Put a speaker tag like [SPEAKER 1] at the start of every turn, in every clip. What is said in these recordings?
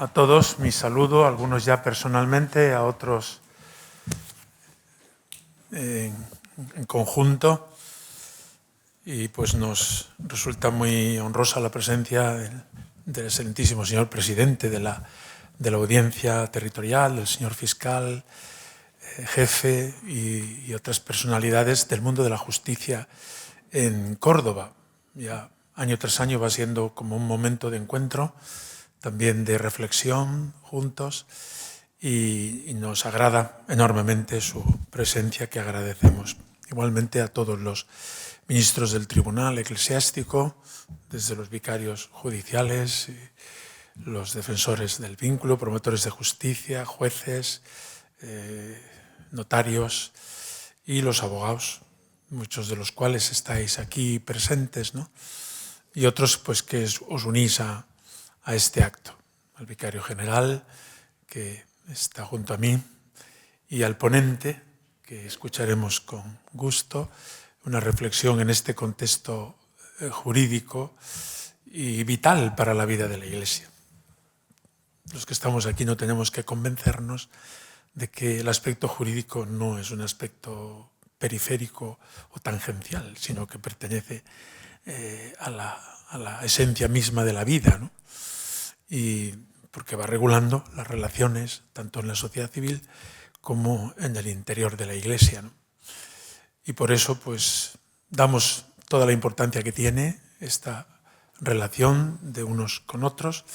[SPEAKER 1] a todos mi saludo, a algunos ya personalmente, a otros en conjunto. Y pues nos resulta muy honrosa la presencia del excelentísimo señor presidente de la Audiencia Territorial, del señor fiscal, jefe y otras personalidades del mundo de la justicia en Córdoba. Ya año tras año va siendo como un momento de encuentro, también de reflexión juntos, y nos agrada enormemente su presencia, que agradecemos. Igualmente a todos los ministros del Tribunal Eclesiástico, desde los vicarios judiciales, los defensores del vínculo, promotores de justicia, jueces, notarios y los abogados, muchos de los cuales estáis aquí presentes, ¿no? Y otros pues que os unís a este acto, al vicario general que está junto a mí y al ponente, que escucharemos con gusto, una reflexión en este contexto jurídico y vital para la vida de la Iglesia. Los que estamos aquí no tenemos que convencernos de que el aspecto jurídico no es un aspecto periférico o tangencial, sino que pertenece a la esencia misma de la vida, ¿no? Y porque va regulando las relaciones tanto en la sociedad civil como en el interior de la Iglesia, ¿no? Y por eso pues damos toda la importancia que tiene esta relación de unos con otros.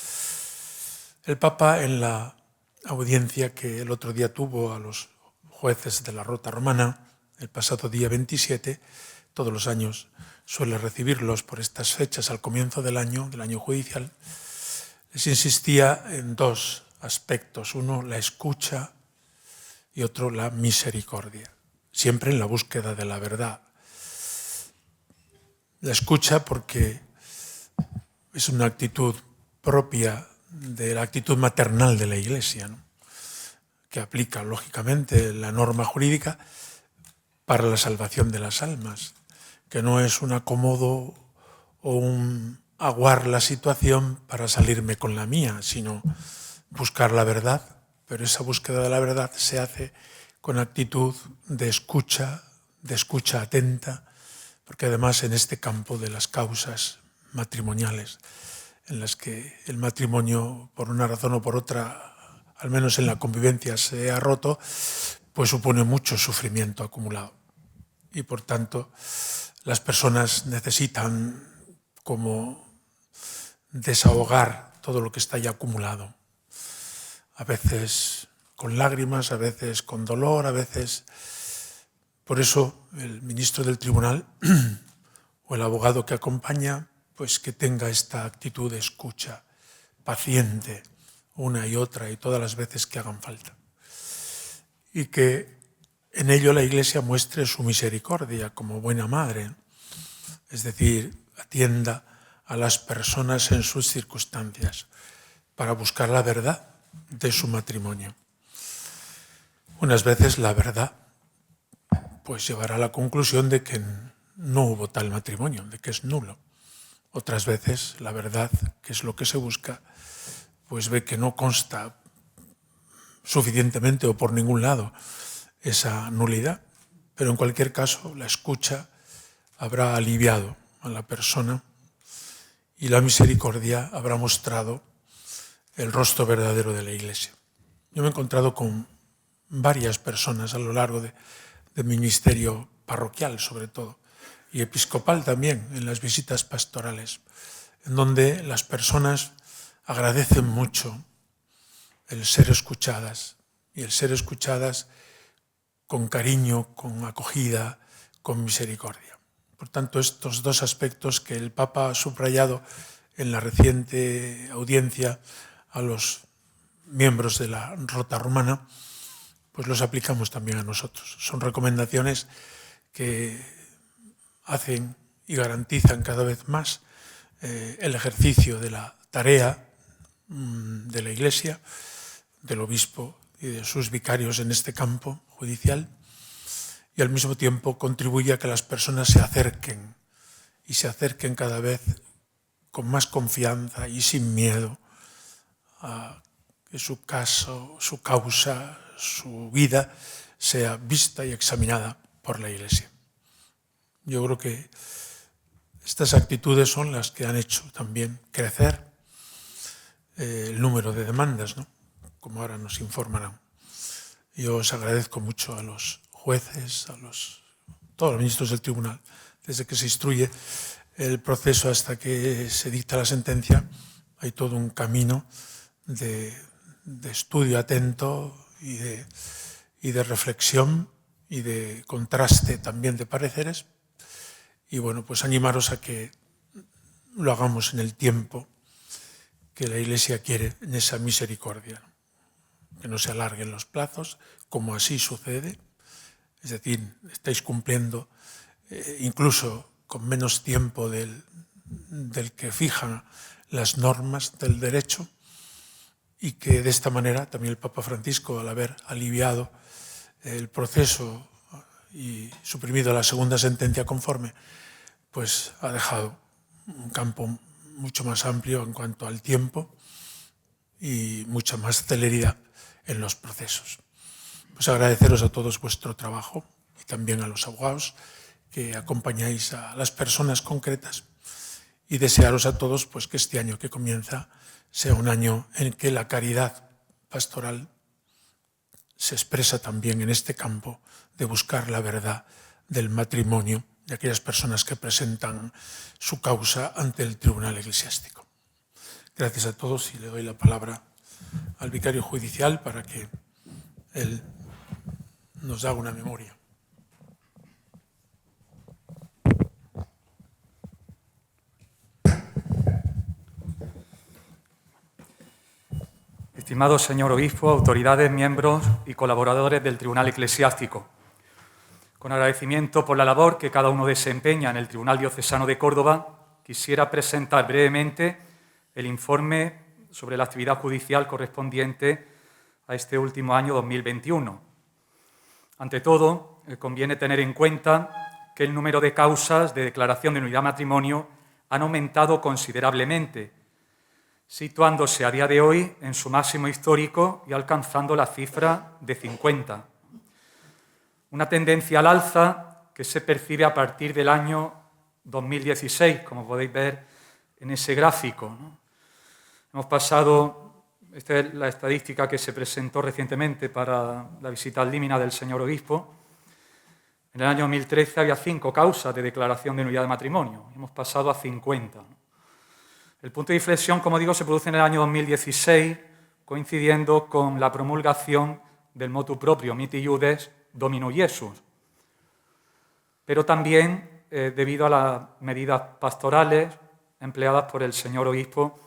[SPEAKER 1] El Papa, en la audiencia que el otro día tuvo a los jueces de la Rota Romana, el pasado día 27, todos los años suele recibirlos por estas fechas al comienzo del año judicial, les insistía en dos aspectos: uno, la escucha, y otro, la misericordia, siempre en la búsqueda de la verdad. La escucha porque es una actitud propia de la actitud maternal de la Iglesia, ¿no?, que aplica lógicamente la norma jurídica para la salvación de las almas, que no es un acomodo o un aguar la situación para salirme con la mía, sino buscar la verdad. Pero esa búsqueda de la verdad se hace con actitud de escucha atenta, porque además en este campo de las causas matrimoniales, en las que el matrimonio, por una razón o por otra, al menos en la convivencia, se ha roto, pues supone mucho sufrimiento acumulado. Y por tanto, las personas necesitan como desahogar todo lo que está ya acumulado. A veces con lágrimas, a veces con dolor, a veces... Por eso el ministro del tribunal o el abogado que acompaña, pues que tenga esta actitud de escucha paciente una y otra y todas las veces que hagan falta. Y que en ello la Iglesia muestre su misericordia como buena madre, es decir, atienda a las personas en sus circunstancias para buscar la verdad de su matrimonio. Unas veces la verdad pues llevará a la conclusión de que no hubo tal matrimonio, de que es nulo. Otras veces la verdad, que es lo que se busca, pues ve que no consta suficientemente o por ningún lado esa nulidad. Pero en cualquier caso la escucha habrá aliviado a la persona y la misericordia habrá mostrado el rostro verdadero de la Iglesia. Yo me he encontrado con varias personas a lo largo de mi ministerio parroquial, sobre todo, y episcopal también, en las visitas pastorales, en donde las personas agradecen mucho el ser escuchadas, y el ser escuchadas con cariño, con acogida, con misericordia. Por tanto, estos dos aspectos que el Papa ha subrayado en la reciente audiencia a los miembros de la Rota Romana, pues los aplicamos también a nosotros. Son recomendaciones que hacen y garantizan cada vez más el ejercicio de la tarea de la Iglesia, del obispo y de sus vicarios en este campo judicial, y al mismo tiempo contribuye a que las personas se acerquen cada vez con más confianza y sin miedo a que su caso, su causa, su vida sea vista y examinada por la Iglesia. Yo creo que estas actitudes son las que han hecho también crecer el número de demandas, ¿no? Como ahora nos informarán. Yo os agradezco mucho a los jueces, todos los ministros del tribunal, desde que se instruye el proceso hasta que se dicta la sentencia, hay todo un camino de estudio atento y de reflexión y de contraste también de pareceres. Y bueno, pues animaros a que lo hagamos en el tiempo que la Iglesia quiere, en esa misericordia, ¿no? Que no se alarguen los plazos, como así sucede. Es decir, estáis cumpliendo incluso con menos tiempo del que fijan las normas del derecho, y que de esta manera también el Papa Francisco, al haber aliviado el proceso y suprimido la segunda sentencia conforme, pues ha dejado un campo mucho más amplio en cuanto al tiempo y mucha más celeridad en los procesos. Pues agradeceros a todos vuestro trabajo y también a los abogados que acompañáis a las personas concretas, y desearos a todos pues que este año que comienza sea un año en que la caridad pastoral se expresa también en este campo de buscar la verdad del matrimonio de aquellas personas que presentan su causa ante el tribunal eclesiástico. Gracias a todos, y le doy la palabra al vicario judicial para que él nos haga una memoria.
[SPEAKER 2] Estimado señor obispo, autoridades, miembros y colaboradores del Tribunal Eclesiástico, con agradecimiento por la labor que cada uno desempeña en el Tribunal Diocesano de Córdoba, quisiera presentar brevemente el informe sobre la actividad judicial correspondiente a este último año 2021. Ante todo, conviene tener en cuenta que el número de causas de declaración de nulidad de matrimonio han aumentado considerablemente, situándose a día de hoy en su máximo histórico y alcanzando la cifra de 50. Una tendencia al alza que se percibe a partir del año 2016, como podéis ver en ese gráfico, ¿no? Hemos pasado, esta es la estadística que se presentó recientemente para la visita al Límina del señor obispo. En el año 2013 había 5 causas de declaración de nulidad de matrimonio, hemos pasado a 50, ¿no? El punto de inflexión, como digo, se produce en el año 2016, coincidiendo con la promulgación del motu proprio Miti Iudes Domino Iesus, pero también debido a las medidas pastorales empleadas por el señor obispo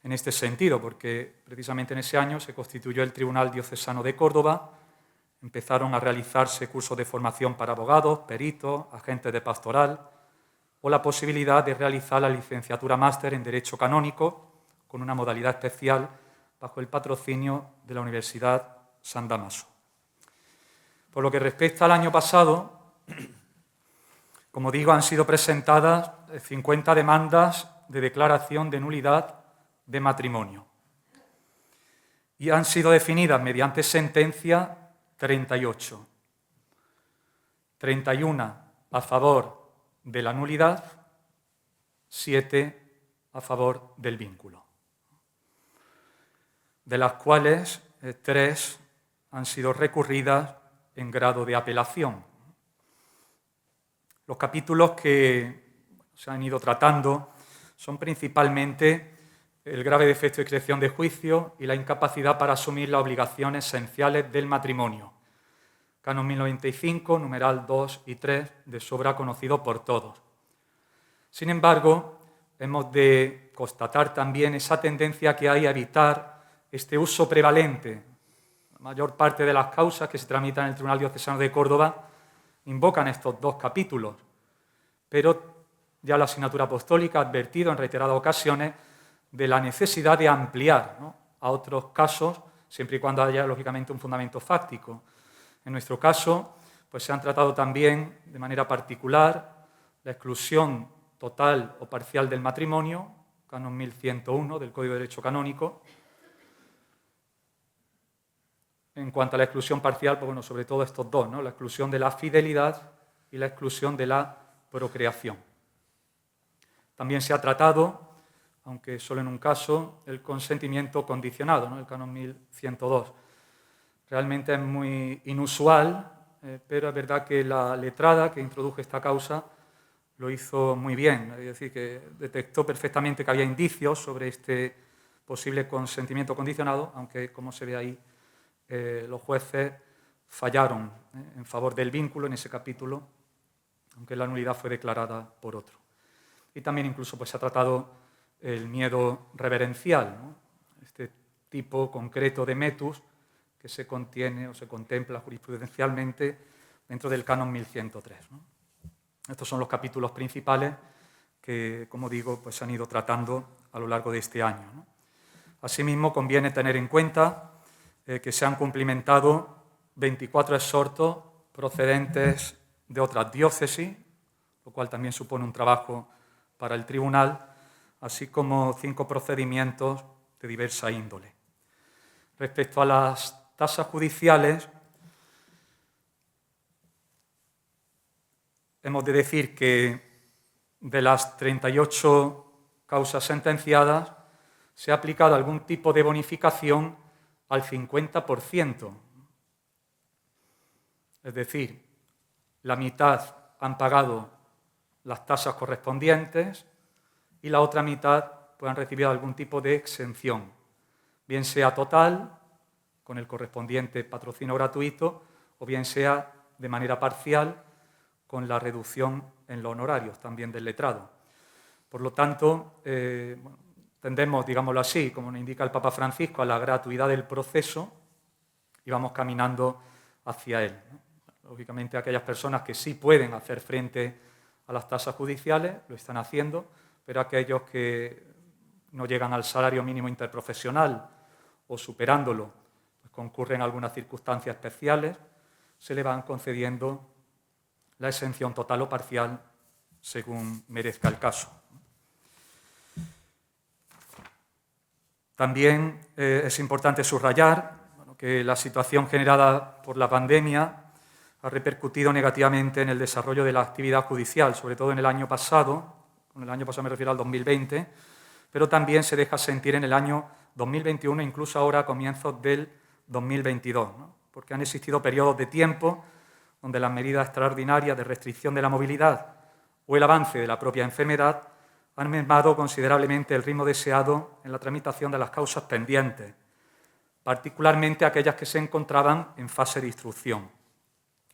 [SPEAKER 2] en este sentido, porque precisamente en ese año se constituyó el Tribunal Diocesano de Córdoba, empezaron a realizarse cursos de formación para abogados, peritos, agentes de pastoral, o la posibilidad de realizar la licenciatura máster en Derecho Canónico con una modalidad especial bajo el patrocinio de la Universidad San Damaso. Por lo que respecta al año pasado, como digo, han sido presentadas 50 demandas de declaración de nulidad de matrimonio y han sido definidas mediante sentencia 38. 31 a favor de la nulidad, 7 a favor del vínculo, de las cuales 3 han sido recurridas en grado de apelación. Los capítulos que se han ido tratando son principalmente el grave defecto de discreción de juicio y la incapacidad para asumir las obligaciones esenciales del matrimonio. Canon 1095, numeral 2 y 3, de sobra conocido por todos. Sin embargo, hemos de constatar también esa tendencia que hay a evitar este uso prevalente. La mayor parte de las causas que se tramitan en el Tribunal Diocesano de Córdoba invocan estos 2 capítulos, pero ya la asignatura apostólica ha advertido en reiteradas ocasiones de la necesidad de ampliar, ¿no?, a otros casos, siempre y cuando haya, lógicamente, un fundamento fáctico. En nuestro caso, pues se han tratado también, de manera particular, la exclusión total o parcial del matrimonio, Canon 1101 del Código de Derecho Canónico, en cuanto a la exclusión parcial, pues bueno, sobre todo estos dos, ¿no? La exclusión de la fidelidad y la exclusión de la procreación. También se ha tratado, aunque solo en un caso, el consentimiento condicionado, ¿no? El canon 1102. Realmente es muy inusual, pero es verdad que la letrada que introdujo esta causa lo hizo muy bien, es decir, que detectó perfectamente que había indicios sobre este posible consentimiento condicionado, aunque, como se ve ahí, los jueces fallaron en favor del vínculo en ese capítulo, aunque la nulidad fue declarada por otro. Y también incluso pues, se ha tratado el miedo reverencial, ¿no? Este tipo concreto de metus que se contiene o se contempla jurisprudencialmente dentro del canon 1103, ¿no? Estos son los capítulos principales que, como digo, pues, se han ido tratando a lo largo de este año, ¿no? Asimismo, conviene tener en cuenta que se han cumplimentado 24 exhortos procedentes de otras diócesis, lo cual también supone un trabajo para el tribunal, así como 5 procedimientos de diversa índole. Respecto a las tasas judiciales, hemos de decir que de las 38 causas sentenciadas se ha aplicado algún tipo de bonificación al 50%. Es decir, la mitad han pagado las tasas correspondientes y la otra mitad pues, han recibido algún tipo de exención, bien sea total, con el correspondiente patrocinio gratuito, o bien sea de manera parcial, con la reducción en los honorarios también del letrado. Por lo tanto, tendemos, digámoslo así, como nos indica el Papa Francisco, a la gratuidad del proceso y vamos caminando hacia él, ¿no? Lógicamente, aquellas personas que sí pueden hacer frente a las tasas judiciales lo están haciendo, pero aquellos que no llegan al salario mínimo interprofesional o superándolo, pues concurren algunas circunstancias especiales, se le van concediendo la exención total o parcial según merezca el caso. También es importante subrayar que la situación generada por la pandemia ha repercutido negativamente en el desarrollo de la actividad judicial, sobre todo en el año pasado, con el año pasado me refiero al 2020, pero también se deja sentir en el año 2021, incluso ahora a comienzos del 2022, ¿no? Porque han existido periodos de tiempo donde las medidas extraordinarias de restricción de la movilidad o el avance de la propia enfermedad han mermado considerablemente el ritmo deseado en la tramitación de las causas pendientes, particularmente aquellas que se encontraban en fase de instrucción.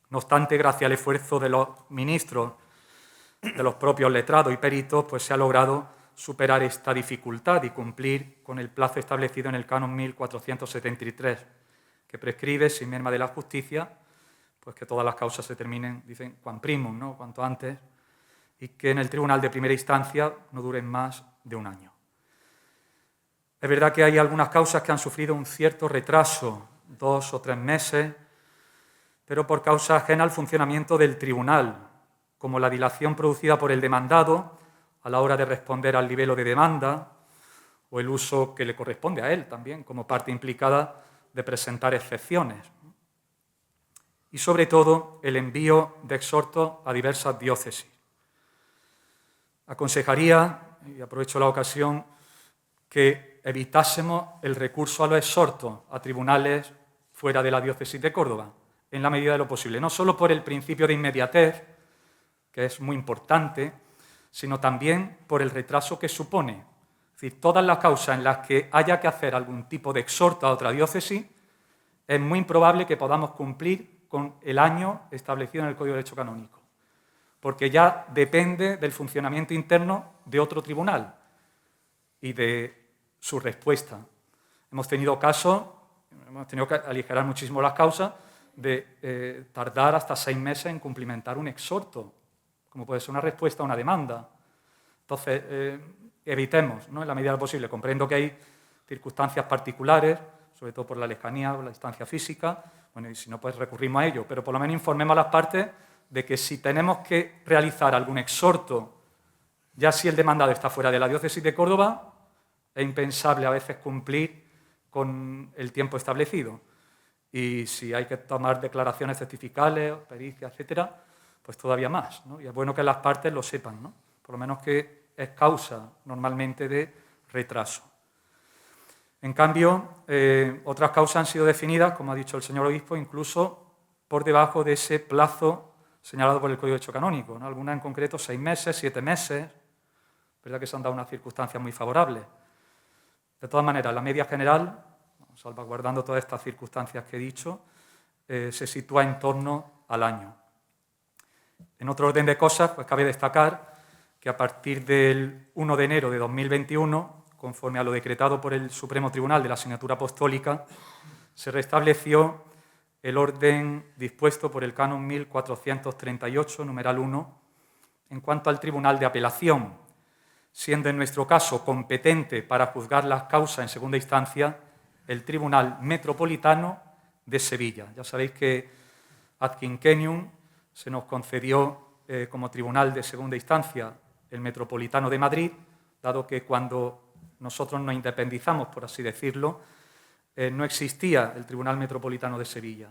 [SPEAKER 2] No obstante, gracias al esfuerzo de los ministros, de los propios letrados y peritos, pues se ha logrado superar esta dificultad y cumplir con el plazo establecido en el canon 1473, que prescribe, sin merma de la justicia, pues que todas las causas se terminen, dicen, quam primum, ¿no? Cuanto antes, y que en el tribunal de primera instancia no duren más de un año. Es verdad que hay algunas causas que han sufrido un cierto retraso, 2 o 3 meses, pero por causa ajena al funcionamiento del tribunal, como la dilación producida por el demandado a la hora de responder al libelo de demanda o el uso que le corresponde a él también como parte implicada de presentar excepciones. Y sobre todo el envío de exhortos a diversas diócesis. Aconsejaría, y aprovecho la ocasión, que evitásemos el recurso a los exhortos a tribunales fuera de la diócesis de Córdoba, en la medida de lo posible, no solo por el principio de inmediatez, que es muy importante, sino también por el retraso que supone. Es decir, todas las causas en las que haya que hacer algún tipo de exhorto a otra diócesis, es muy improbable que podamos cumplir con el año establecido en el Código de Derecho Canónico, porque ya depende del funcionamiento interno de otro tribunal y de su respuesta. Hemos tenido casos, hemos tenido que aligerar muchísimo las causas, de tardar hasta 6 meses en cumplimentar un exhorto, como puede ser una respuesta a una demanda. Entonces, evitemos, ¿no? En la medida de lo posible. Comprendo que hay circunstancias particulares, sobre todo por la lejanía o la distancia física, bueno, y si no, pues recurrimos a ello, pero por lo menos informemos a las partes de que si tenemos que realizar algún exhorto, ya si el demandado está fuera de la diócesis de Córdoba, es impensable a veces cumplir con el tiempo establecido. y si hay que tomar declaraciones certificales, pericias, etcétera, pues todavía más, ¿no? Y es bueno que las partes lo sepan, ¿no? Por lo menos que es causa normalmente de retraso. En cambio, otras causas han sido definidas, como ha dicho el señor obispo, incluso por debajo de ese plazo señalado por el Código de Derecho Canónico, ¿no? Algunas en concreto 6 meses, 7 meses, verdad que se han dado unas circunstancias muy favorables. De todas maneras, la media general, salvaguardando todas estas circunstancias que he dicho, se sitúa en torno al año. En otro orden de cosas, pues cabe destacar que a partir del 1 de enero de 2021, conforme a lo decretado por el Supremo Tribunal de la Asignatura Apostólica, se restableció el orden dispuesto por el Canon 1438, numeral 1, en cuanto al Tribunal de Apelación, siendo en nuestro caso competente para juzgar las causas en segunda instancia el Tribunal Metropolitano de Sevilla. Ya sabéis que ad quinquennium se nos concedió como Tribunal de segunda instancia el Metropolitano de Madrid, dado que cuando nosotros nos independizamos, por así decirlo, no existía el Tribunal Metropolitano de Sevilla.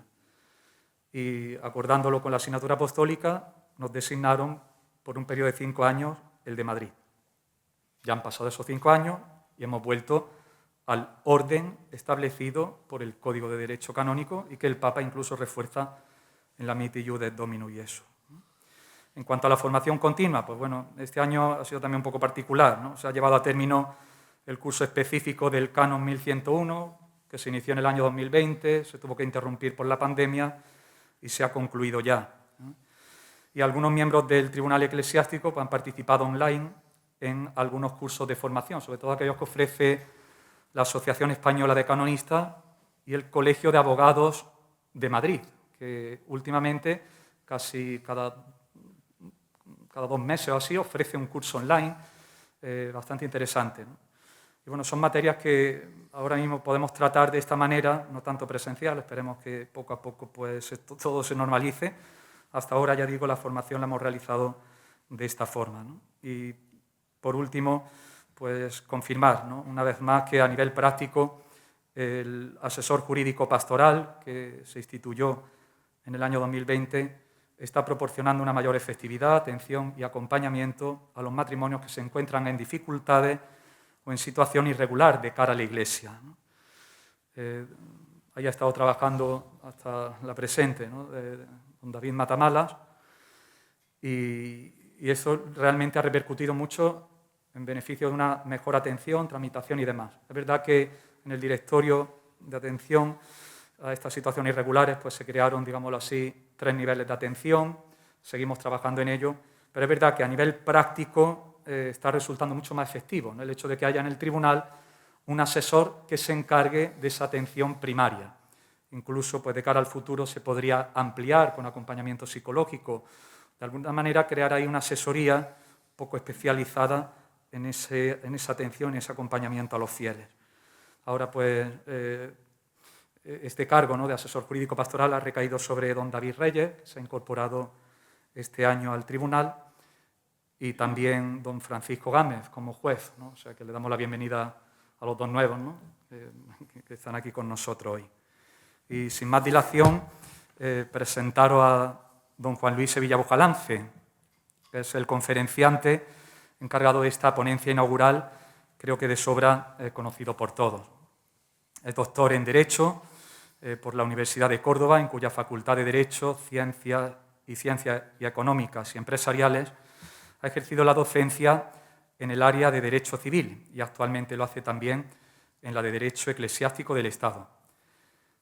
[SPEAKER 2] Y acordándolo con la asignatura apostólica, nos designaron por un periodo de 5 años el de Madrid. Ya han pasado esos 5 años y hemos vuelto al orden establecido por el Código de Derecho Canónico y que el Papa incluso refuerza en la Miti Iudex Dominum y eso. En cuanto a la formación continua, pues bueno, este año ha sido también un poco particular, ¿no? Se ha llevado a término el curso específico del Canon 1101, que se inició en el año 2020, se tuvo que interrumpir por la pandemia y se ha concluido ya, ¿no? Y algunos miembros del Tribunal Eclesiástico pues, han participado online en algunos cursos de formación, sobre todo aquellos que ofrece la Asociación Española de Canonistas y el Colegio de Abogados de Madrid, que últimamente, casi cada 2 meses o así, ofrece un curso online bastante interesante, ¿no? Y bueno, son materias que ahora mismo podemos tratar de esta manera, no tanto presencial, esperemos que poco a poco pues, todo se normalice. Hasta ahora, ya digo, la formación la hemos realizado de esta forma, ¿no? Y por último, pues confirmar, ¿no? Una vez más que a nivel práctico el asesor jurídico pastoral que se instituyó en el año 2020 está proporcionando una mayor efectividad, atención y acompañamiento a los matrimonios que se encuentran en dificultades o en situación irregular de cara a la Iglesia, ¿no? Ahí ha estado trabajando hasta la presente, ¿no? Don David Matamalas, y eso realmente ha repercutido mucho en beneficio de una mejor atención, tramitación y demás. Es verdad que en el directorio de atención a estas situaciones irregulares pues se crearon, digámoslo así, 3 niveles de atención, seguimos trabajando en ello, pero es verdad que a nivel práctico está resultando mucho más efectivo, ¿no? El hecho de que haya en el tribunal un asesor que se encargue de esa atención primaria. Incluso pues, de cara al futuro se podría ampliar con acompañamiento psicológico, de alguna manera crear ahí una asesoría un poco especializada en esa atención, en ese acompañamiento a los fieles. Ahora pues este cargo, ¿no? de asesor jurídico pastoral ha recaído sobre don David Reyes, que se ha incorporado este año al tribunal, y también don Francisco Gámez como juez, ¿no? O sea que le damos la bienvenida a los 2 nuevos, ¿no? que están aquí con nosotros hoy. Y sin más dilación, presentaros a don Juan Luis Sevilla Bujalance, que es el conferenciante encargado de esta ponencia inaugural, creo que de sobra conocido por todos. Es doctor en Derecho por la Universidad de Córdoba, en cuya Facultad de Derecho, Ciencias Económicas y Empresariales ha ejercido la docencia en el área de Derecho Civil y actualmente lo hace también en la de Derecho Eclesiástico del Estado.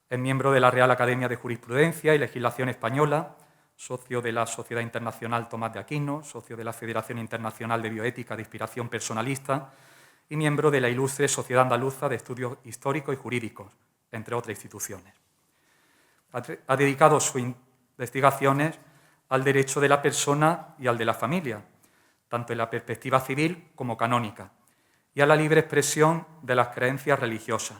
[SPEAKER 2] Es miembro de la Real Academia de Jurisprudencia y Legislación Española, socio de la Sociedad Internacional Tomás de Aquino, socio de la Federación Internacional de Bioética de Inspiración Personalista y miembro de la Ilustre Sociedad Andaluza de Estudios Históricos y Jurídicos, entre otras instituciones. Ha dedicado sus investigaciones al derecho de la persona y al de la familia, tanto en la perspectiva civil como canónica, y a la libre expresión de las creencias religiosas.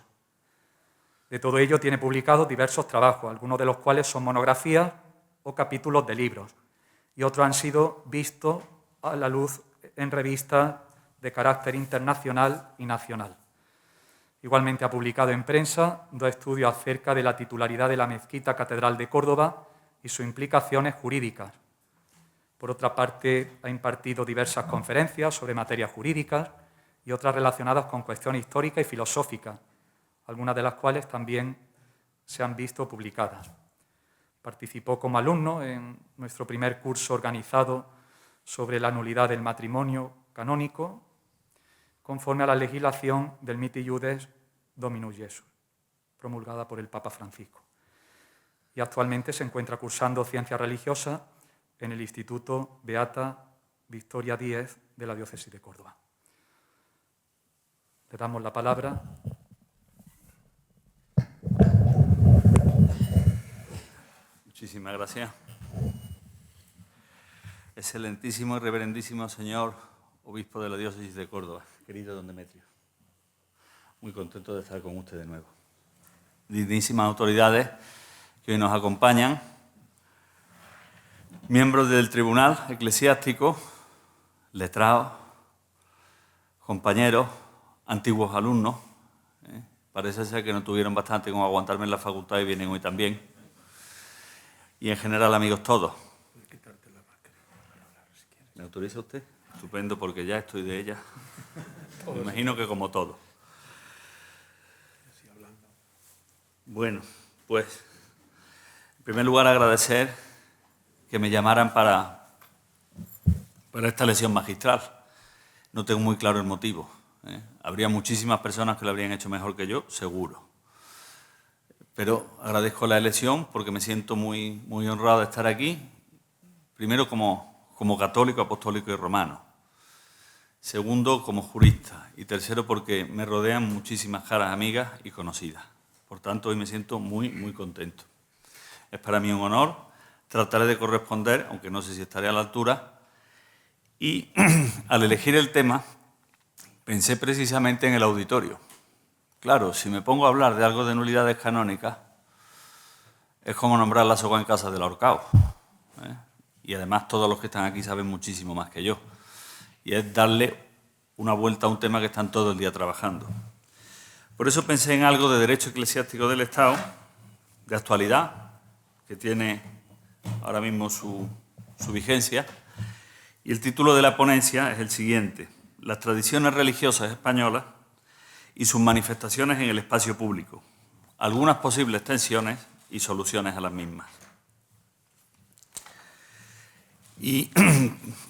[SPEAKER 2] De todo ello tiene publicados diversos trabajos, algunos de los cuales son monografías o capítulos de libros, y otros han sido vistos a la luz en revistas de carácter internacional y nacional. Igualmente ha publicado en prensa 2 estudios acerca de la titularidad de la Mezquita Catedral de Córdoba y sus implicaciones jurídicas. Por otra parte, ha impartido diversas conferencias sobre materias jurídicas y otras relacionadas con cuestiones históricas y filosóficas, algunas de las cuales también se han visto publicadas. Participó como alumno en nuestro primer curso organizado sobre la nulidad del matrimonio canónico, conforme a la legislación del Miti Iudes Dominus Iesus, promulgada por el Papa Francisco. Y actualmente se encuentra cursando Ciencias Religiosas en el Instituto Beata Victoria Díez de la Diócesis de Córdoba. Le damos la palabra.
[SPEAKER 3] Muchísimas gracias. Excelentísimo y reverendísimo señor obispo de la Diócesis de Córdoba, querido don Demetrio. Muy contento de estar con usted de nuevo. Dignísimas autoridades que hoy nos acompañan, miembros del Tribunal Eclesiástico, letrados, compañeros, antiguos alumnos. Parece ser que no tuvieron bastante con aguantarme en la facultad y vienen hoy también. Y en general, amigos todos. ¿Me autoriza usted? Estupendo, porque ya estoy de ella. Me imagino que como todo. Bueno, pues, en primer lugar agradecer que me llamaran para esta lección magistral. No tengo muy claro el motivo. Habría muchísimas personas que lo habrían hecho mejor que yo, seguro. Pero agradezco la elección porque me siento muy honrado de estar aquí. Primero como católico, apostólico y romano. Segundo, como jurista. Y tercero, porque me rodean muchísimas caras amigas y conocidas. Por tanto, hoy me siento muy contento. Es para mí un honor. Trataré de corresponder, aunque no sé si estaré a la altura. Y al elegir el tema, pensé precisamente en el auditorio. Claro, si me pongo a hablar de algo de nulidades canónicas, es como nombrar la soga en casa del ahorcado. Y además todos los que están aquí saben muchísimo más que yo. Y es darle una vuelta a un tema que están todo el día trabajando. Por eso pensé en algo de derecho eclesiástico del Estado, de actualidad, que tiene ahora mismo su vigencia. Y el título de la ponencia es el siguiente: las tradiciones religiosas españolas y sus manifestaciones en el espacio público, algunas posibles tensiones y soluciones a las mismas. Y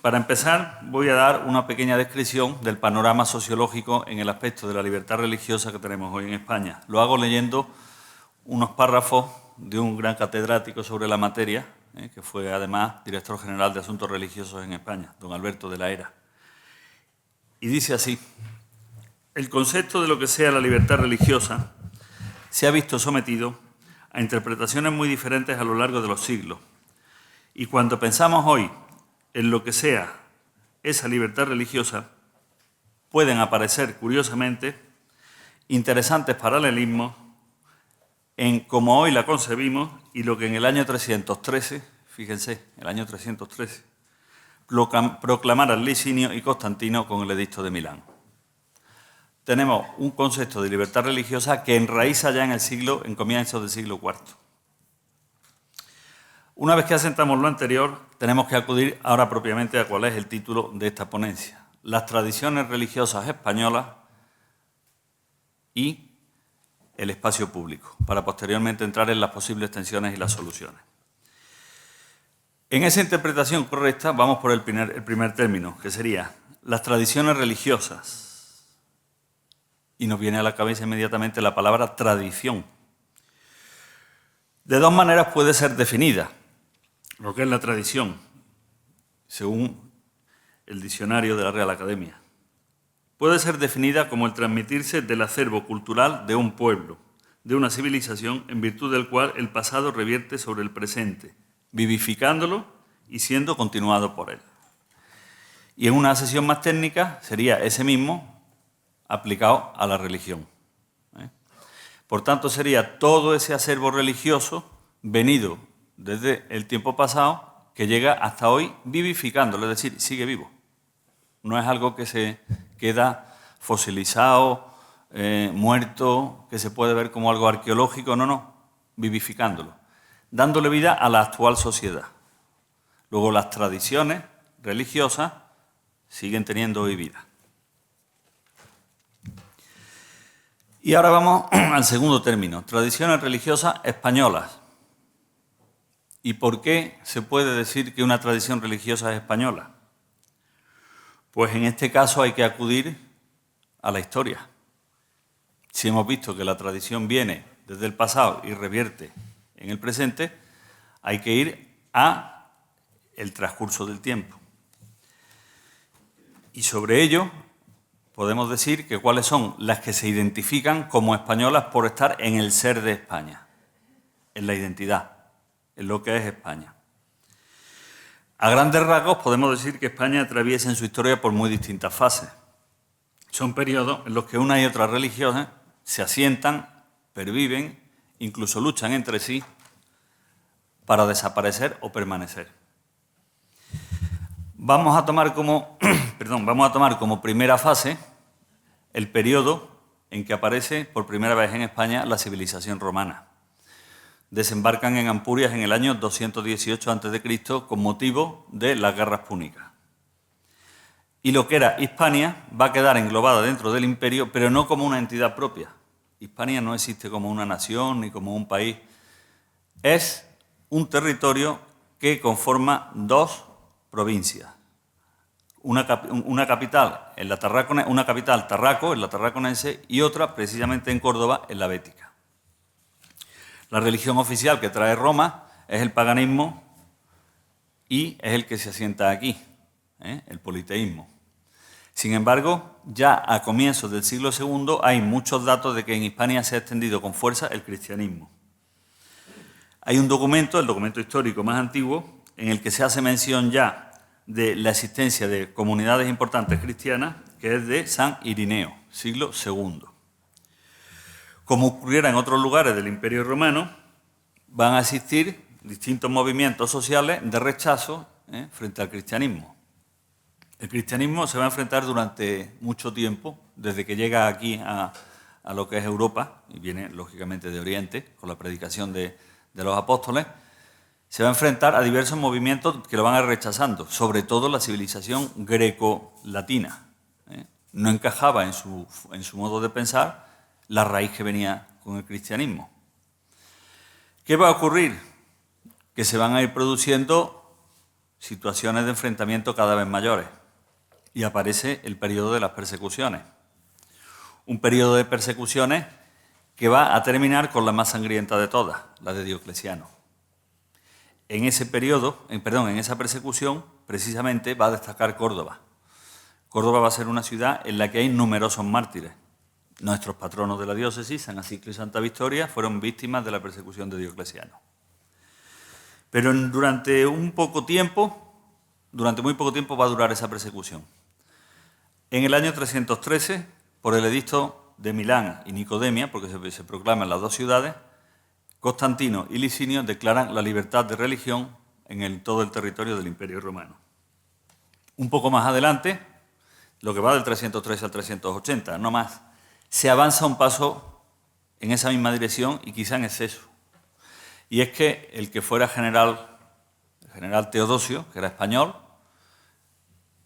[SPEAKER 3] para empezar voy a dar una pequeña descripción del panorama sociológico en el aspecto de la libertad religiosa que tenemos hoy en España. Lo hago leyendo unos párrafos de un gran catedrático sobre la materia, que fue además director general de Asuntos Religiosos en España, don Alberto de la Hera. Y dice así: el concepto de lo que sea la libertad religiosa se ha visto sometido a interpretaciones muy diferentes a lo largo de los siglos. Y cuando pensamos hoy en lo que sea esa libertad religiosa, pueden aparecer, curiosamente, interesantes paralelismos en cómo hoy la concebimos y lo que en el año 313, fíjense, el año 313, proclamaran Licinio y Constantino con el Edicto de Milán. Tenemos un concepto de libertad religiosa que enraiza ya en comienzos del siglo IV. Una vez que asentamos lo anterior, tenemos que acudir ahora propiamente a cuál es el título de esta ponencia: las tradiciones religiosas españolas y el espacio público, para posteriormente entrar en las posibles tensiones y las soluciones. En esa interpretación correcta vamos por el primer término, que sería las tradiciones religiosas. Y nos viene a la cabeza inmediatamente la palabra tradición. De dos maneras puede ser definida lo que es la tradición, según el diccionario de la Real Academia. Puede ser definida como el transmitirse del acervo cultural de un pueblo, de una civilización, en virtud del cual el pasado revierte sobre el presente, vivificándolo y siendo continuado por él. Y en una acepción más técnica sería ese mismo aplicado a la religión. Por tanto, sería todo ese acervo religioso venido desde el tiempo pasado que llega hasta hoy vivificándolo, es decir, sigue vivo. No es algo que se queda fosilizado, muerto que se puede ver como algo arqueológico, no, vivificándolo, dándole vida a la actual sociedad. Luego las tradiciones religiosas siguen teniendo hoy vida. Y ahora vamos al segundo término, tradiciones religiosas españolas. ¿Y por qué se puede decir que una tradición religiosa es española? Pues en este caso hay que acudir a la historia. Si hemos visto que la tradición viene desde el pasado y revierte en el presente, hay que ir a el transcurso del tiempo. Y sobre ello podemos decir que cuáles son las que se identifican como españolas por estar en el ser de España, en la identidad, en lo que es España. A grandes rasgos podemos decir que España atraviesa en su historia por muy distintas fases. Son periodos en los que una y otra religiones se asientan, perviven, incluso luchan entre sí para desaparecer o permanecer. Vamos a tomar como primera fase el periodo en que aparece por primera vez en España la civilización romana. Desembarcan en Ampurias en el año 218 a.C. con motivo de las guerras púnicas. Y lo que era Hispania va a quedar englobada dentro del imperio, pero no como una entidad propia. Hispania no existe como una nación ni como un país. Es un territorio que conforma dos provincias. Una capital en la una capital Tarraco, en la tarraconense, y otra precisamente en Córdoba, en la bética. La religión oficial que trae Roma es el paganismo y es el que se asienta aquí, el politeísmo. Sin embargo, ya a comienzos del siglo II hay muchos datos de que en Hispania se ha extendido con fuerza el cristianismo. Hay un documento, el documento histórico más antiguo, en el que se hace mención ya de la existencia de comunidades importantes cristianas, que es de San Irineo, siglo II. Como ocurriera en otros lugares del Imperio Romano, van a existir distintos movimientos sociales de rechazo frente al cristianismo. El cristianismo se va a enfrentar durante mucho tiempo, desde que llega aquí a lo que es Europa, y viene lógicamente de Oriente, con la predicación de los apóstoles, se va a enfrentar a diversos movimientos que lo van a ir rechazando, sobre todo la civilización greco-latina. No encajaba en su modo de pensar la raíz que venía con el cristianismo. ¿Qué va a ocurrir? Que se van a ir produciendo situaciones de enfrentamiento cada vez mayores y aparece el periodo de las persecuciones. Un periodo de persecuciones que va a terminar con la más sangrienta de todas, la de Diocleciano. En ese periodo, en esa persecución, precisamente va a destacar Córdoba. Córdoba va a ser una ciudad en la que hay numerosos mártires. Nuestros patronos de la diócesis, San Aciclo y Santa Victoria, fueron víctimas de la persecución de Diocleciano. Pero durante muy poco tiempo va a durar esa persecución. En el año 313, por el edicto de Milán y Nicodemia, porque se proclaman las dos ciudades, Constantino y Licinio declaran la libertad de religión en todo el territorio del Imperio Romano. Un poco más adelante, lo que va del 313 al 380, no más, se avanza un paso en esa misma dirección y quizá en exceso. Y es que el que fuera el general Teodosio, que era español,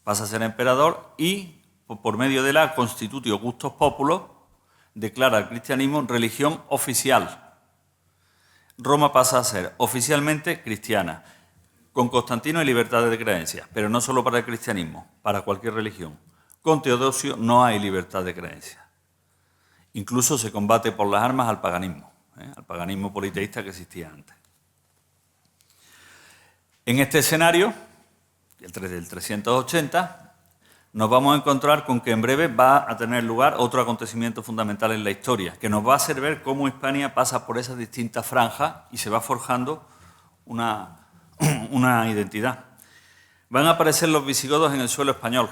[SPEAKER 3] pasa a ser emperador y, por medio de la Constitutio Custos Populos, declara el cristianismo religión oficial. Roma pasa a ser oficialmente cristiana. Con Constantino hay libertad de creencias, pero no solo para el cristianismo, para cualquier religión. Con Teodosio no hay libertad de creencias. Incluso se combate por las armas al paganismo politeísta que existía antes. En este escenario, el 380, nos vamos a encontrar con que en breve va a tener lugar otro acontecimiento fundamental en la historia, que nos va a hacer ver cómo Hispania pasa por esas distintas franjas y se va forjando una identidad. Van a aparecer los visigodos en el suelo español.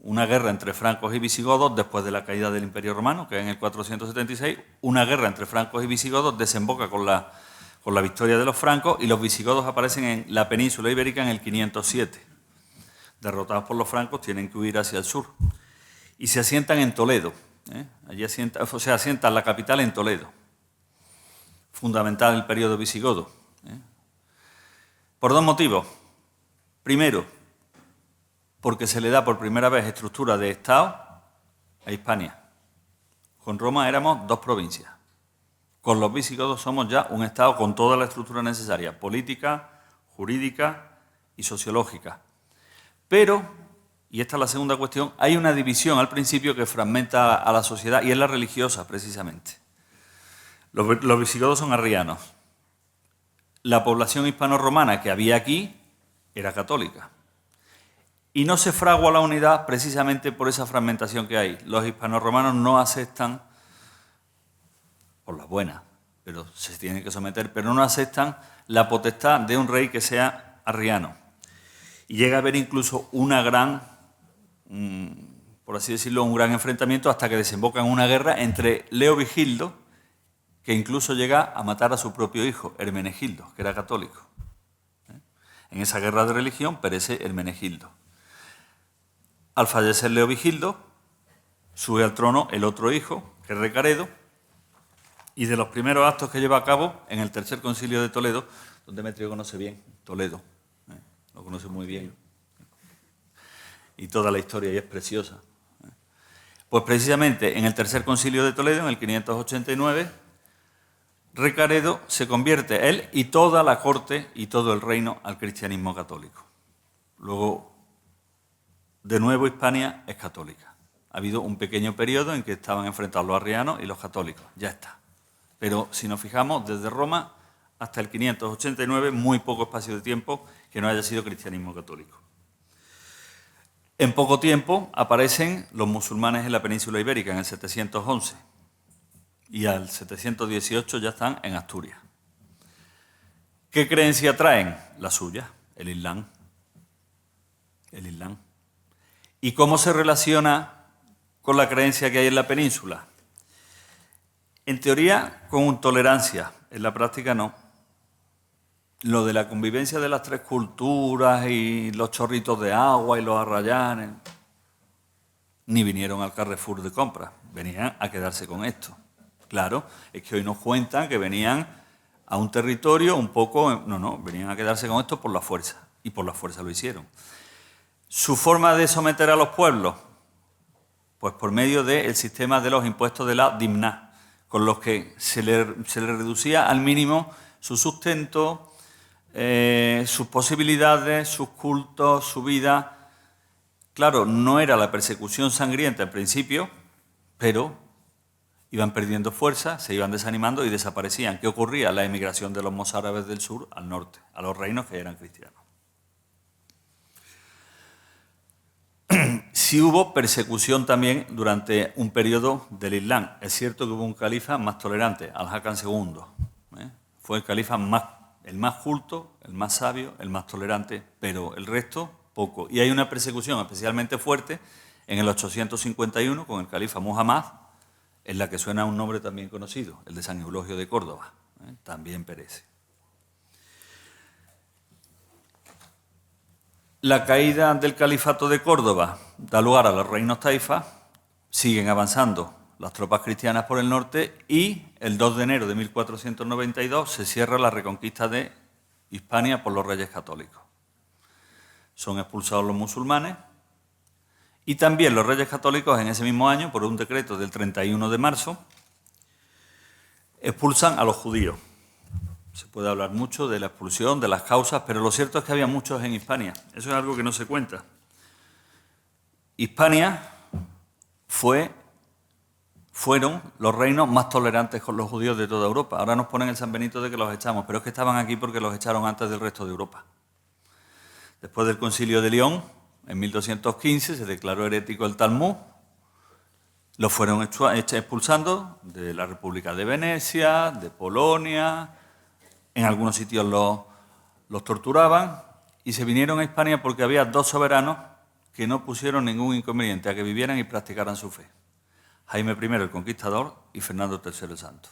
[SPEAKER 3] Una guerra entre francos y visigodos después de la caída del Imperio Romano, que es en el 476. Una guerra entre francos y visigodos desemboca con la victoria de los francos y los visigodos aparecen en la península ibérica en el 507. Derrotados por los francos, tienen que huir hacia el sur. Y se asientan en Toledo. Allí asientan la capital en Toledo. Fundamental el periodo visigodo. Por dos motivos. Primero, porque se le da por primera vez estructura de Estado a Hispania. Con Roma éramos dos provincias. Con los visigodos somos ya un Estado con toda la estructura necesaria, política, jurídica y sociológica. Pero, y esta es la segunda cuestión, hay una división al principio que fragmenta a la sociedad y es la religiosa, precisamente. Los visigodos son arrianos. La población hispano-romana que había aquí era católica. Y no se fragua la unidad precisamente por esa fragmentación que hay. Los hispano-romanos no aceptan, por la buena, pero se tienen que someter, pero no aceptan la potestad de un rey que sea arriano. Y llega a haber incluso una gran, por así decirlo, un gran enfrentamiento hasta que desemboca en una guerra entre Leo Vigildo, que incluso llega a matar a su propio hijo, Hermenegildo, que era católico. En esa guerra de religión perece Hermenegildo. Al fallecer Leo Vigildo, sube al trono el otro hijo, que es Recaredo, y de los primeros actos que lleva a cabo en el Tercer Concilio de Toledo, donde Demetrio conoce bien Toledo, lo conoce muy bien, y toda la historia ahí es preciosa. Pues precisamente en el Tercer Concilio de Toledo, en el 589, Recaredo se convierte, él y toda la corte y todo el reino, al cristianismo católico. Luego, de nuevo, Hispania es católica. Ha habido un pequeño periodo en que estaban enfrentados los arrianos y los católicos, ya está. Pero si nos fijamos, desde Roma hasta el 589, muy poco espacio de tiempo que no haya sido cristianismo católico. En poco tiempo aparecen los musulmanes en la península ibérica, en el 711, y al 718 ya están en Asturias. ¿Qué creencia traen? La suya, el Islam. El Islam. ¿Y cómo se relaciona con la creencia que hay en la península? En teoría, con tolerancia, en la práctica no. Lo de la convivencia de las tres culturas y los chorritos de agua y los arrayanes, ni vinieron al Carrefour de compras, venían a quedarse con esto. Claro, es que hoy nos cuentan que venían a un territorio un poco... No, venían a quedarse con esto por la fuerza, y por la fuerza lo hicieron. ¿Su forma de someter a los pueblos? Pues por medio del sistema de los impuestos de la dimná, con los que se le reducía al mínimo su sustento, sus posibilidades, sus cultos, su vida. Claro, no era la persecución sangrienta en principio, pero iban perdiendo fuerza, se iban desanimando y desaparecían. ¿Qué ocurría? La emigración de los mozárabes del sur al norte, a los reinos que eran cristianos. Sí hubo persecución también durante un periodo del Islam. Es cierto que hubo un califa más tolerante, Al-Hakam II. Fue el califa el más culto, el más sabio, el más tolerante, pero el resto poco. Y hay una persecución especialmente fuerte en el 851 con el califa Muhammad, en la que suena un nombre también conocido, el de San Eulogio de Córdoba. También perece. La caída del califato de Córdoba da lugar a los reinos taifas, siguen avanzando las tropas cristianas por el norte y el 2 de enero de 1492 se cierra la reconquista de Hispania por los reyes católicos. Son expulsados los musulmanes y también los reyes católicos en ese mismo año, por un decreto del 31 de marzo, expulsan a los judíos. Se puede hablar mucho de la expulsión, de las causas, pero lo cierto es que había muchos en Hispania. Eso es algo que no se cuenta. Hispania fueron los reinos más tolerantes con los judíos de toda Europa. Ahora nos ponen el San Benito de que los echamos, pero es que estaban aquí porque los echaron antes del resto de Europa. Después del Concilio de León, en 1215, se declaró herético el Talmud. Los fueron expulsando de la República de Venecia, de Polonia. En algunos sitios los torturaban y se vinieron a Hispania porque había dos soberanos que no pusieron ningún inconveniente a que vivieran y practicaran su fe. Jaime I el Conquistador y Fernando III el Santo.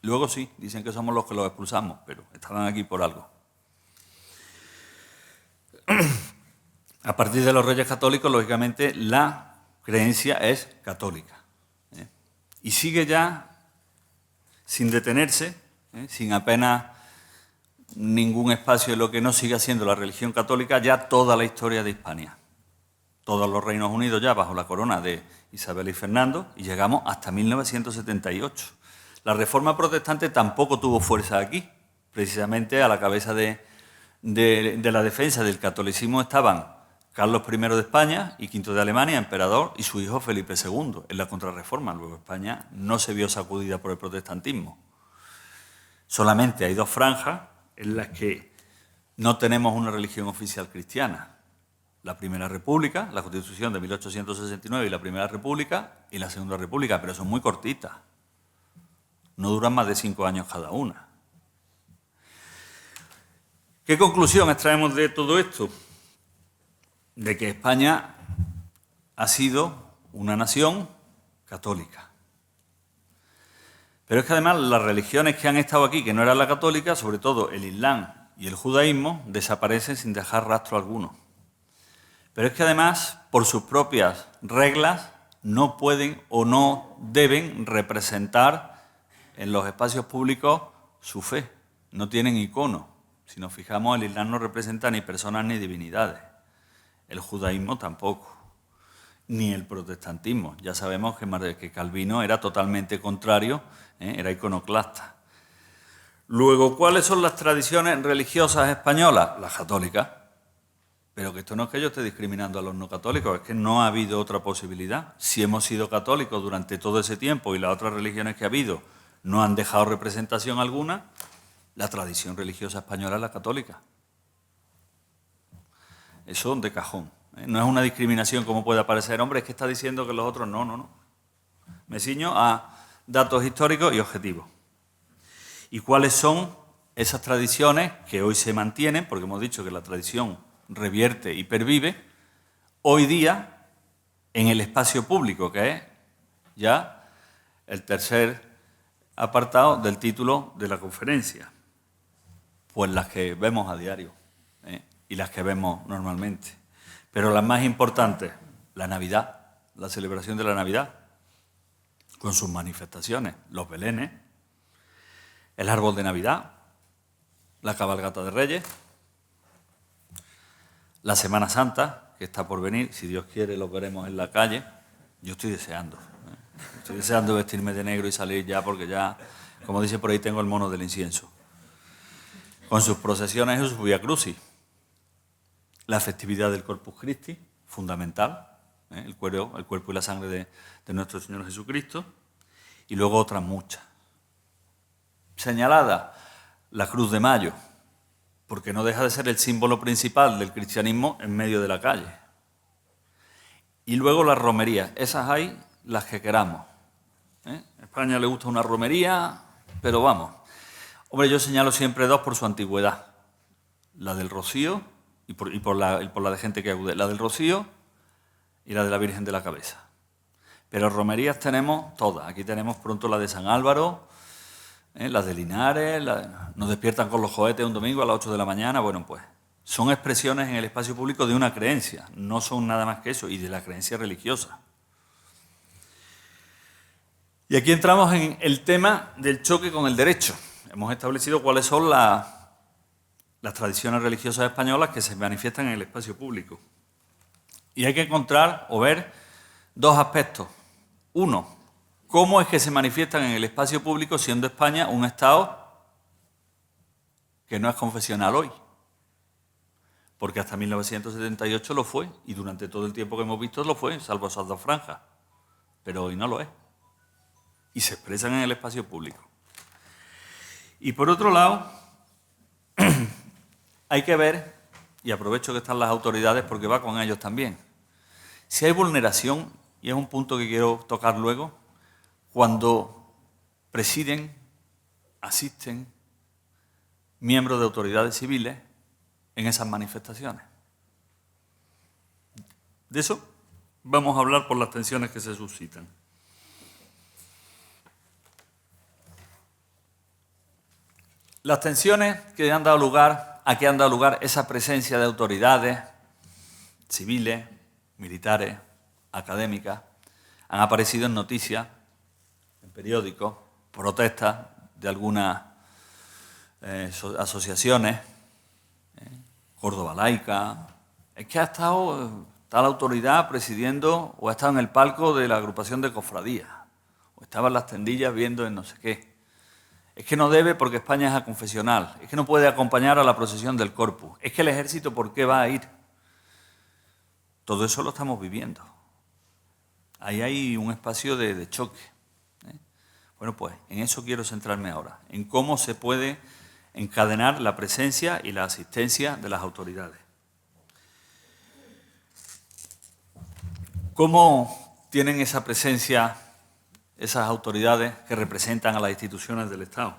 [SPEAKER 3] Luego sí, dicen que somos los que los expulsamos, pero estaban aquí por algo. A partir de los reyes católicos, lógicamente, la creencia es católica. Y sigue ya sin detenerse, sin apenas ningún espacio en lo que no siga siendo la religión católica, ya toda la historia de Hispania. Todos los reinos unidos ya bajo la corona de Isabel y Fernando, y llegamos hasta 1978. La Reforma Protestante tampoco tuvo fuerza aquí. Precisamente a la cabeza de la defensa del catolicismo estaban Carlos I de España y V de Alemania, emperador, y su hijo Felipe II, en la Contrarreforma. Luego España no se vio sacudida por el protestantismo. Solamente hay dos franjas en las que no tenemos una religión oficial cristiana. La Primera República, la Constitución de 1869 y la Primera República, y la Segunda República, pero son muy cortitas. No duran más de 5 años cada una. ¿Qué conclusión extraemos de todo esto? De que España ha sido una nación católica. Pero es que además las religiones que han estado aquí, que no eran la católica, sobre todo el Islam y el judaísmo, desaparecen sin dejar rastro alguno. Pero es que además, por sus propias reglas, no pueden o no deben representar en los espacios públicos su fe. No tienen icono. Si nos fijamos, el Islam no representa ni personas ni divinidades. El judaísmo tampoco. Ni el protestantismo. Ya sabemos que Calvino era totalmente contrario, era iconoclasta. Luego, ¿cuáles son las tradiciones religiosas españolas? Las católicas. Pero que esto no es que yo esté discriminando a los no católicos, es que no ha habido otra posibilidad. Si hemos sido católicos durante todo ese tiempo y las otras religiones que ha habido no han dejado representación alguna, la tradición religiosa española es la católica. Eso de cajón. No es una discriminación como puede parecer. Hombre, es que está diciendo que los otros no. Me ciño a datos históricos y objetivos. ¿Y cuáles son esas tradiciones que hoy se mantienen? Porque hemos dicho que la tradición revierte y pervive hoy día en el espacio público, que es ya el tercer apartado del título de la conferencia. Pues las que vemos a diario y las que vemos normalmente. Pero las más importantes, la Navidad, la celebración de la Navidad, con sus manifestaciones, los belenes, el árbol de Navidad, la cabalgata de Reyes, la Semana Santa, que está por venir, si Dios quiere lo veremos en la calle. Yo estoy deseando. Estoy deseando vestirme de negro y salir ya, porque ya, como dice por ahí, tengo el mono del incienso. Con sus procesiones y sus Vía Crucis. La festividad del Corpus Christi, fundamental, el cuerpo y la sangre de nuestro Señor Jesucristo. Y luego otras muchas. Señalada la Cruz de Mayo, porque no deja de ser el símbolo principal del cristianismo en medio de la calle. Y luego las romerías, esas hay las que queramos. A España le gusta una romería, pero vamos. Hombre, yo señalo siempre dos por su antigüedad. La del Rocío y por la de gente que acude. La del Rocío y la de la Virgen de la Cabeza. Pero romerías tenemos todas. Aquí tenemos pronto la de San Álvaro, las de Linares, nos despiertan con los cohetes un domingo a las 8 de la mañana. Bueno, pues son expresiones en el espacio público de una creencia, no son nada más que eso, y de la creencia religiosa. Y aquí entramos en el tema del choque con el derecho. Hemos establecido cuáles son las tradiciones religiosas españolas que se manifiestan en el espacio público. Y hay que encontrar o ver dos aspectos. Uno, ¿cómo es que se manifiestan en el espacio público siendo España un Estado que no es confesional hoy? Porque hasta 1978 lo fue, y durante todo el tiempo que hemos visto lo fue, salvo esas dos franjas. Pero hoy no lo es. Y se expresan en el espacio público. Y por otro lado, hay que ver, y aprovecho que están las autoridades porque va con ellos también, si hay vulneración, y es un punto que quiero tocar luego, cuando presiden, asisten miembros de autoridades civiles en esas manifestaciones. De eso vamos a hablar por las tensiones que se suscitan. Las tensiones que han dado lugar, a que han dado lugar esa presencia de autoridades civiles, militares, académicas, han aparecido en noticias, en periódicos, protestas de algunas asociaciones, Córdoba Laica. Es que ha estado tal autoridad presidiendo o ha estado en el palco de la agrupación de cofradías, o estaba en las tendillas viendo en no sé qué. Es que no debe porque España es aconfesional, es que no puede acompañar a la procesión del Corpus, es que el ejército ¿por qué va a ir? Todo eso lo estamos viviendo. Ahí hay un espacio de choque. Bueno, pues en eso quiero centrarme ahora, en cómo se puede encadenar la presencia y la asistencia de las autoridades. ¿Cómo tienen esa presencia esas autoridades que representan a las instituciones del Estado?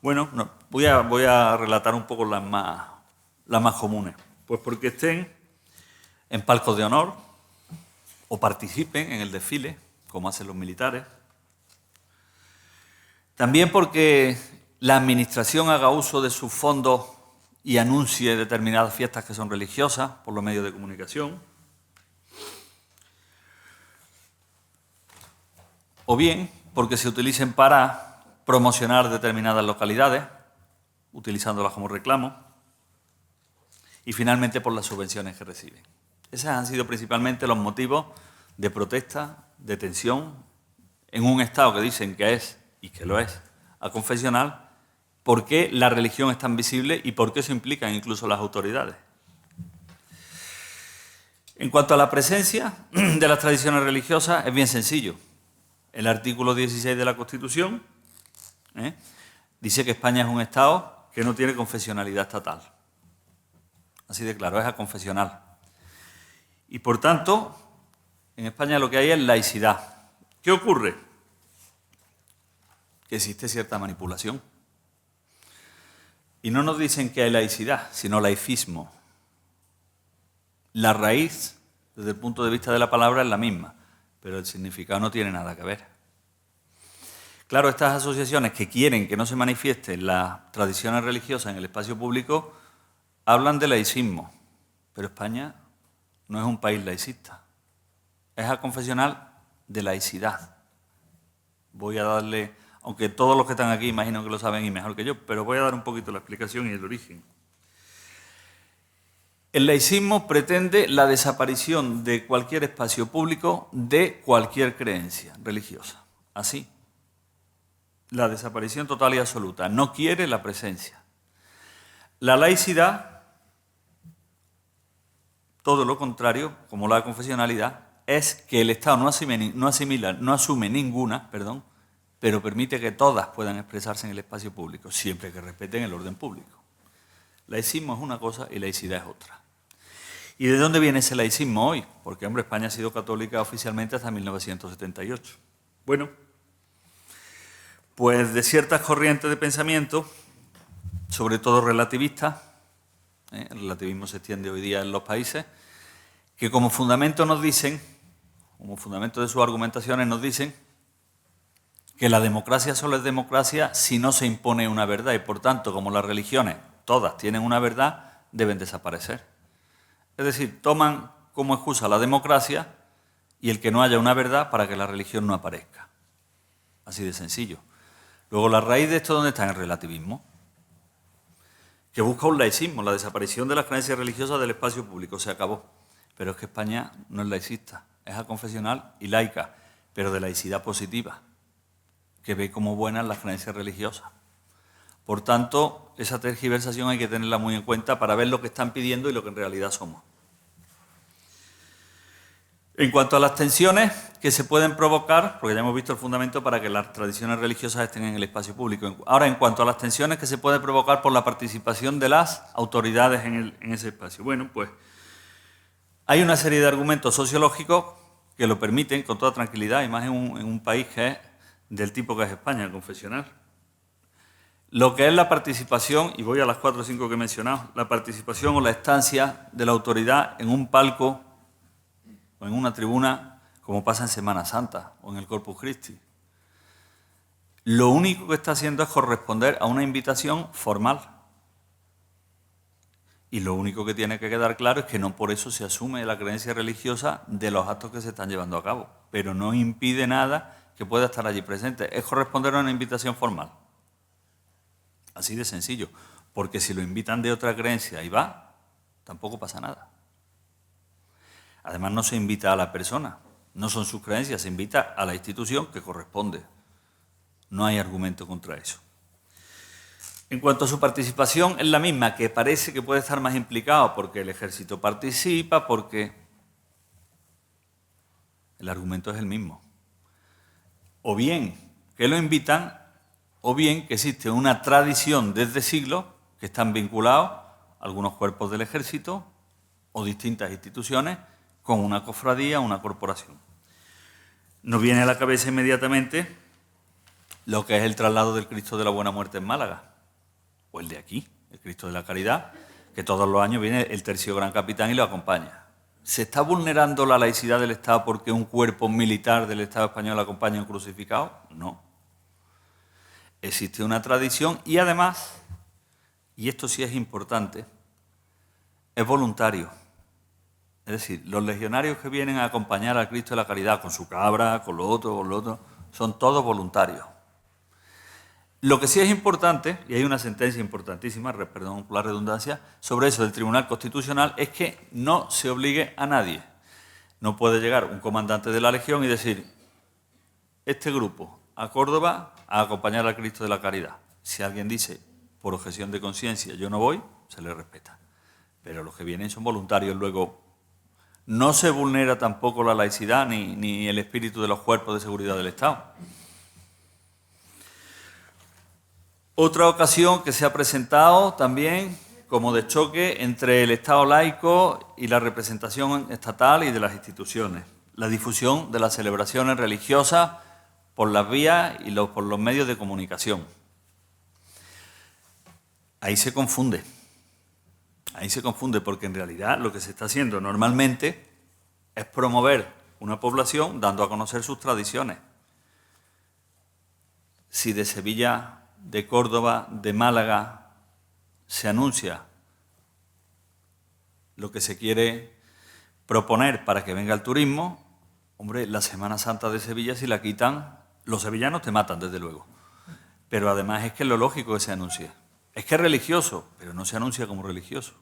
[SPEAKER 3] Bueno, voy a relatar un poco las más comunes. Pues porque estén en palcos de honor o participen en el desfile, como hacen los militares. También porque la administración haga uso de sus fondos y anuncie determinadas fiestas que son religiosas por los medios de comunicación. O bien porque se utilicen para promocionar determinadas localidades, utilizándolas como reclamo. Y finalmente por las subvenciones que reciben. Esos han sido principalmente los motivos de protesta, de tensión, en un Estado que dicen que es, y que lo es, aconfesional. ¿Por qué la religión es tan visible y por qué eso implica incluso las autoridades? En cuanto a la presencia de las tradiciones religiosas, es bien sencillo. El artículo 16 de la Constitución dice que España es un Estado que no tiene confesionalidad estatal. Así de claro, es aconfesional. Y por tanto, en España lo que hay es laicidad. ¿Qué ocurre? Que existe cierta manipulación. Y no nos dicen que hay laicidad, sino laicismo. La raíz, desde el punto de vista de la palabra, es la misma, pero el significado no tiene nada que ver. Claro, estas asociaciones que quieren que no se manifiesten las tradiciones religiosas en el espacio público hablan de laicismo, pero España no es un país laicista, es aconfesional de laicidad. Voy a darle, aunque todos los que están aquí imagino que lo saben y mejor que yo, pero voy a dar un poquito la explicación y el origen. El laicismo pretende la desaparición de cualquier espacio público de cualquier creencia religiosa. Así. La desaparición total y absoluta. No quiere la presencia. La laicidad, todo lo contrario, como la confesionalidad, es que el Estado no asume ninguna, pero permite que todas puedan expresarse en el espacio público, siempre que respeten el orden público. Laicismo es una cosa y laicidad es otra. ¿Y de dónde viene ese laicismo hoy? Porque, hombre, España ha sido católica oficialmente hasta 1978. Bueno, pues de ciertas corrientes de pensamiento, sobre todo relativistas, el relativismo se extiende hoy día en los países, que como fundamento nos dicen, como fundamento de sus argumentaciones nos dicen que la democracia solo es democracia si no se impone una verdad y por tanto, como las religiones todas tienen una verdad, deben desaparecer. Es decir, toman como excusa la democracia y el que no haya una verdad para que la religión no aparezca. Así de sencillo. Luego, la raíz de esto, ¿dónde está? En el relativismo, que busca un laicismo, la desaparición de las creencias religiosas del espacio público. Se acabó. Pero es que España no es laicista, es aconfesional y laica, pero de laicidad positiva, que ve como buenas las creencias religiosas. Por tanto, esa tergiversación hay que tenerla muy en cuenta para ver lo que están pidiendo y lo que en realidad somos. En cuanto a las tensiones que se pueden provocar, porque ya hemos visto el fundamento para que las tradiciones religiosas estén en el espacio público. Ahora, en cuanto a las tensiones que se pueden provocar por la participación de las autoridades en ese espacio. Bueno, pues hay una serie de argumentos sociológicos que lo permiten con toda tranquilidad, y más en un país que es del tipo que es España, confesional. Lo que es la participación, y voy a las 4 o 5 que he mencionado, la participación o la estancia de la autoridad en un palco o en una tribuna, como pasa en Semana Santa o en el Corpus Christi. Lo único que está haciendo es corresponder a una invitación formal. Y lo único que tiene que quedar claro es que no por eso se asume la creencia religiosa de los actos que se están llevando a cabo, pero no impide nada que pueda estar allí presente. Es corresponder a una invitación formal. Así de sencillo. Porque si lo invitan de otra creencia y va, tampoco pasa nada. Además, no se invita a la persona, no son sus creencias, se invita a la institución que corresponde. No hay argumento contra eso. En cuanto a su participación, es la misma, que parece que puede estar más implicado porque el ejército participa, porque el argumento es el mismo. O bien que lo invitan, o bien que existe una tradición desde siglos que están vinculados algunos cuerpos del ejército o distintas instituciones con una cofradía o una corporación. Nos viene a la cabeza inmediatamente lo que es el traslado del Cristo de la Buena Muerte en Málaga, o el de aquí, el Cristo de la Caridad, que todos los años viene el tercio gran capitán y lo acompaña. ¿Se está vulnerando la laicidad del Estado porque un cuerpo militar del Estado español acompaña a un crucificado? No. Existe una tradición y además, y esto sí es importante, es voluntario. Es decir, los legionarios que vienen a acompañar al Cristo de la Caridad con su cabra, con lo otro, son todos voluntarios. Lo que sí es importante, y hay una sentencia importantísima, perdón por la redundancia, sobre eso del Tribunal Constitucional, es que no se obligue a nadie. No puede llegar un comandante de la Legión y decir, este grupo a Córdoba a acompañar al Cristo de la Caridad. Si alguien dice, por objeción de conciencia, yo no voy, se le respeta. Pero los que vienen son voluntarios. Luego, no se vulnera tampoco la laicidad ni el espíritu de los cuerpos de seguridad del Estado. Otra ocasión que se ha presentado también como de choque entre el Estado laico y la representación estatal y de las instituciones. La difusión de las celebraciones religiosas por las vías y por los medios de comunicación. Ahí se confunde porque en realidad lo que se está haciendo normalmente es promover una población dando a conocer sus tradiciones. Si de Sevilla, de Córdoba, de Málaga se anuncia lo que se quiere proponer para que venga el turismo, hombre, la Semana Santa de Sevilla, si la quitan, los sevillanos te matan, desde luego. Pero además es que es lo lógico que se anuncie. Es que es religioso, pero no se anuncia como religioso.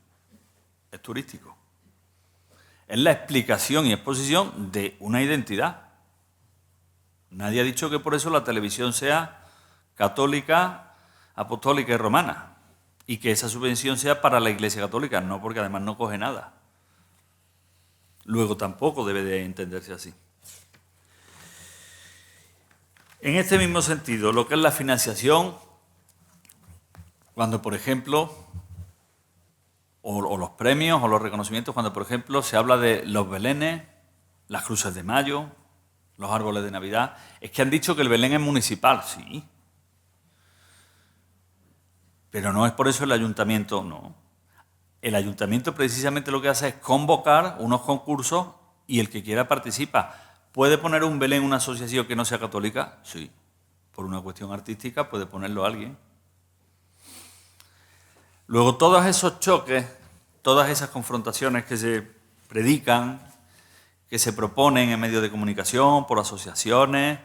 [SPEAKER 3] Es turístico. Es la explicación y exposición de una identidad. Nadie ha dicho que por eso la televisión sea católica, apostólica y romana, y que esa subvención sea para la Iglesia Católica, no, porque además no coge nada. Luego tampoco debe de entenderse así. En este mismo sentido, lo que es la financiación, cuando por ejemplo, o los premios o los reconocimientos, cuando por ejemplo se habla de los belenes, las cruces de mayo, los árboles de Navidad, es que han dicho que el Belén es municipal, sí. Pero no es por eso el ayuntamiento, no. El ayuntamiento precisamente lo que hace es convocar unos concursos y el que quiera participa. ¿Puede poner un Belén una asociación que no sea católica? Sí. Por una cuestión artística puede ponerlo alguien. Luego todos esos choques, todas esas confrontaciones que se predican, que se proponen en medios de comunicación, por asociaciones,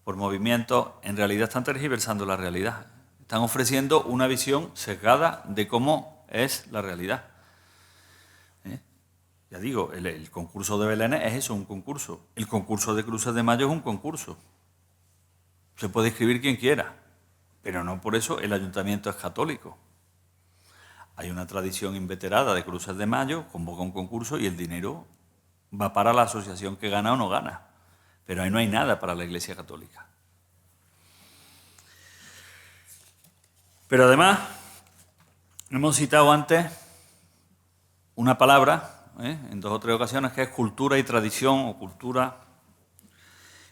[SPEAKER 3] por movimientos, en realidad están tergiversando la realidad. Están ofreciendo una visión sesgada de cómo es la realidad. Ya digo, el concurso de Belén es eso, un concurso. El concurso de Cruces de Mayo es un concurso. Se puede inscribir quien quiera, pero no por eso el ayuntamiento es católico. Hay una tradición inveterada de Cruces de Mayo, convoca un concurso y el dinero va para la asociación que gana o no gana. Pero ahí no hay nada para la Iglesia Católica. Pero además, hemos citado antes una palabra, en 2 o 3 ocasiones, que es cultura y tradición o cultura.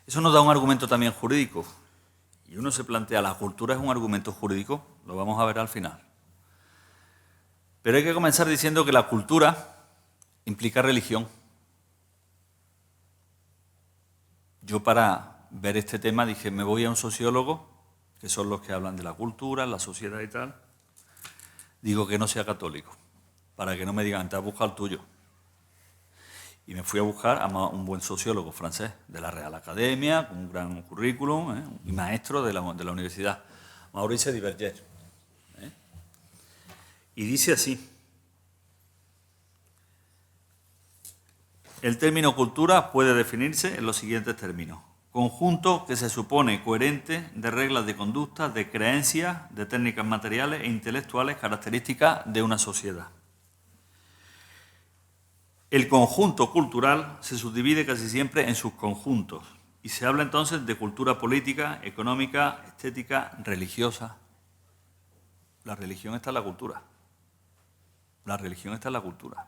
[SPEAKER 3] Eso nos da un argumento también jurídico. Y uno se plantea, ¿la cultura es un argumento jurídico? Lo vamos a ver al final. Pero hay que comenzar diciendo que la cultura implica religión. Yo para ver este tema dije, me voy a un sociólogo, que son los que hablan de la cultura, la sociedad y tal, digo que no sea católico. para que no me digan, te has buscado el tuyo. Y me fui a buscar a un buen sociólogo francés de la Real Academia, con un gran currículum, y maestro de la universidad, Maurice Diverger. Y dice así: el término cultura puede definirse en los siguientes términos: conjunto que se supone coherente de reglas de conducta, de creencias, de técnicas materiales e intelectuales características de una sociedad. El conjunto cultural se subdivide casi siempre en subconjuntos y se habla entonces de cultura política, económica, estética, religiosa. La religión está en la cultura. La religión está en la cultura,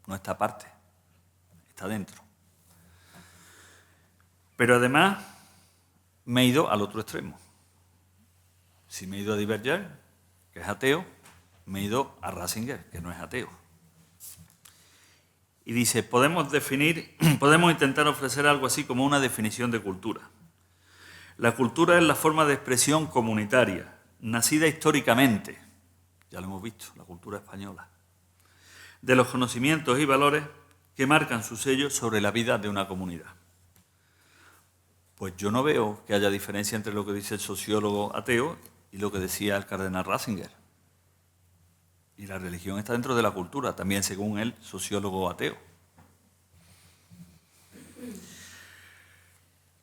[SPEAKER 3] no está aparte, está dentro. Pero además me he ido al otro extremo. Si me he ido a Diverger, que es ateo, me he ido a Ratzinger, que no es ateo. Y dice, podemos intentar ofrecer algo así como una definición de cultura. La cultura es la forma de expresión comunitaria, nacida históricamente, ya lo hemos visto, la cultura española, de los conocimientos y valores que marcan su sello sobre la vida de una comunidad. Pues yo no veo que haya diferencia entre lo que dice el sociólogo ateo y lo que decía el cardenal Ratzinger. Y la religión está dentro de la cultura, también según el sociólogo ateo.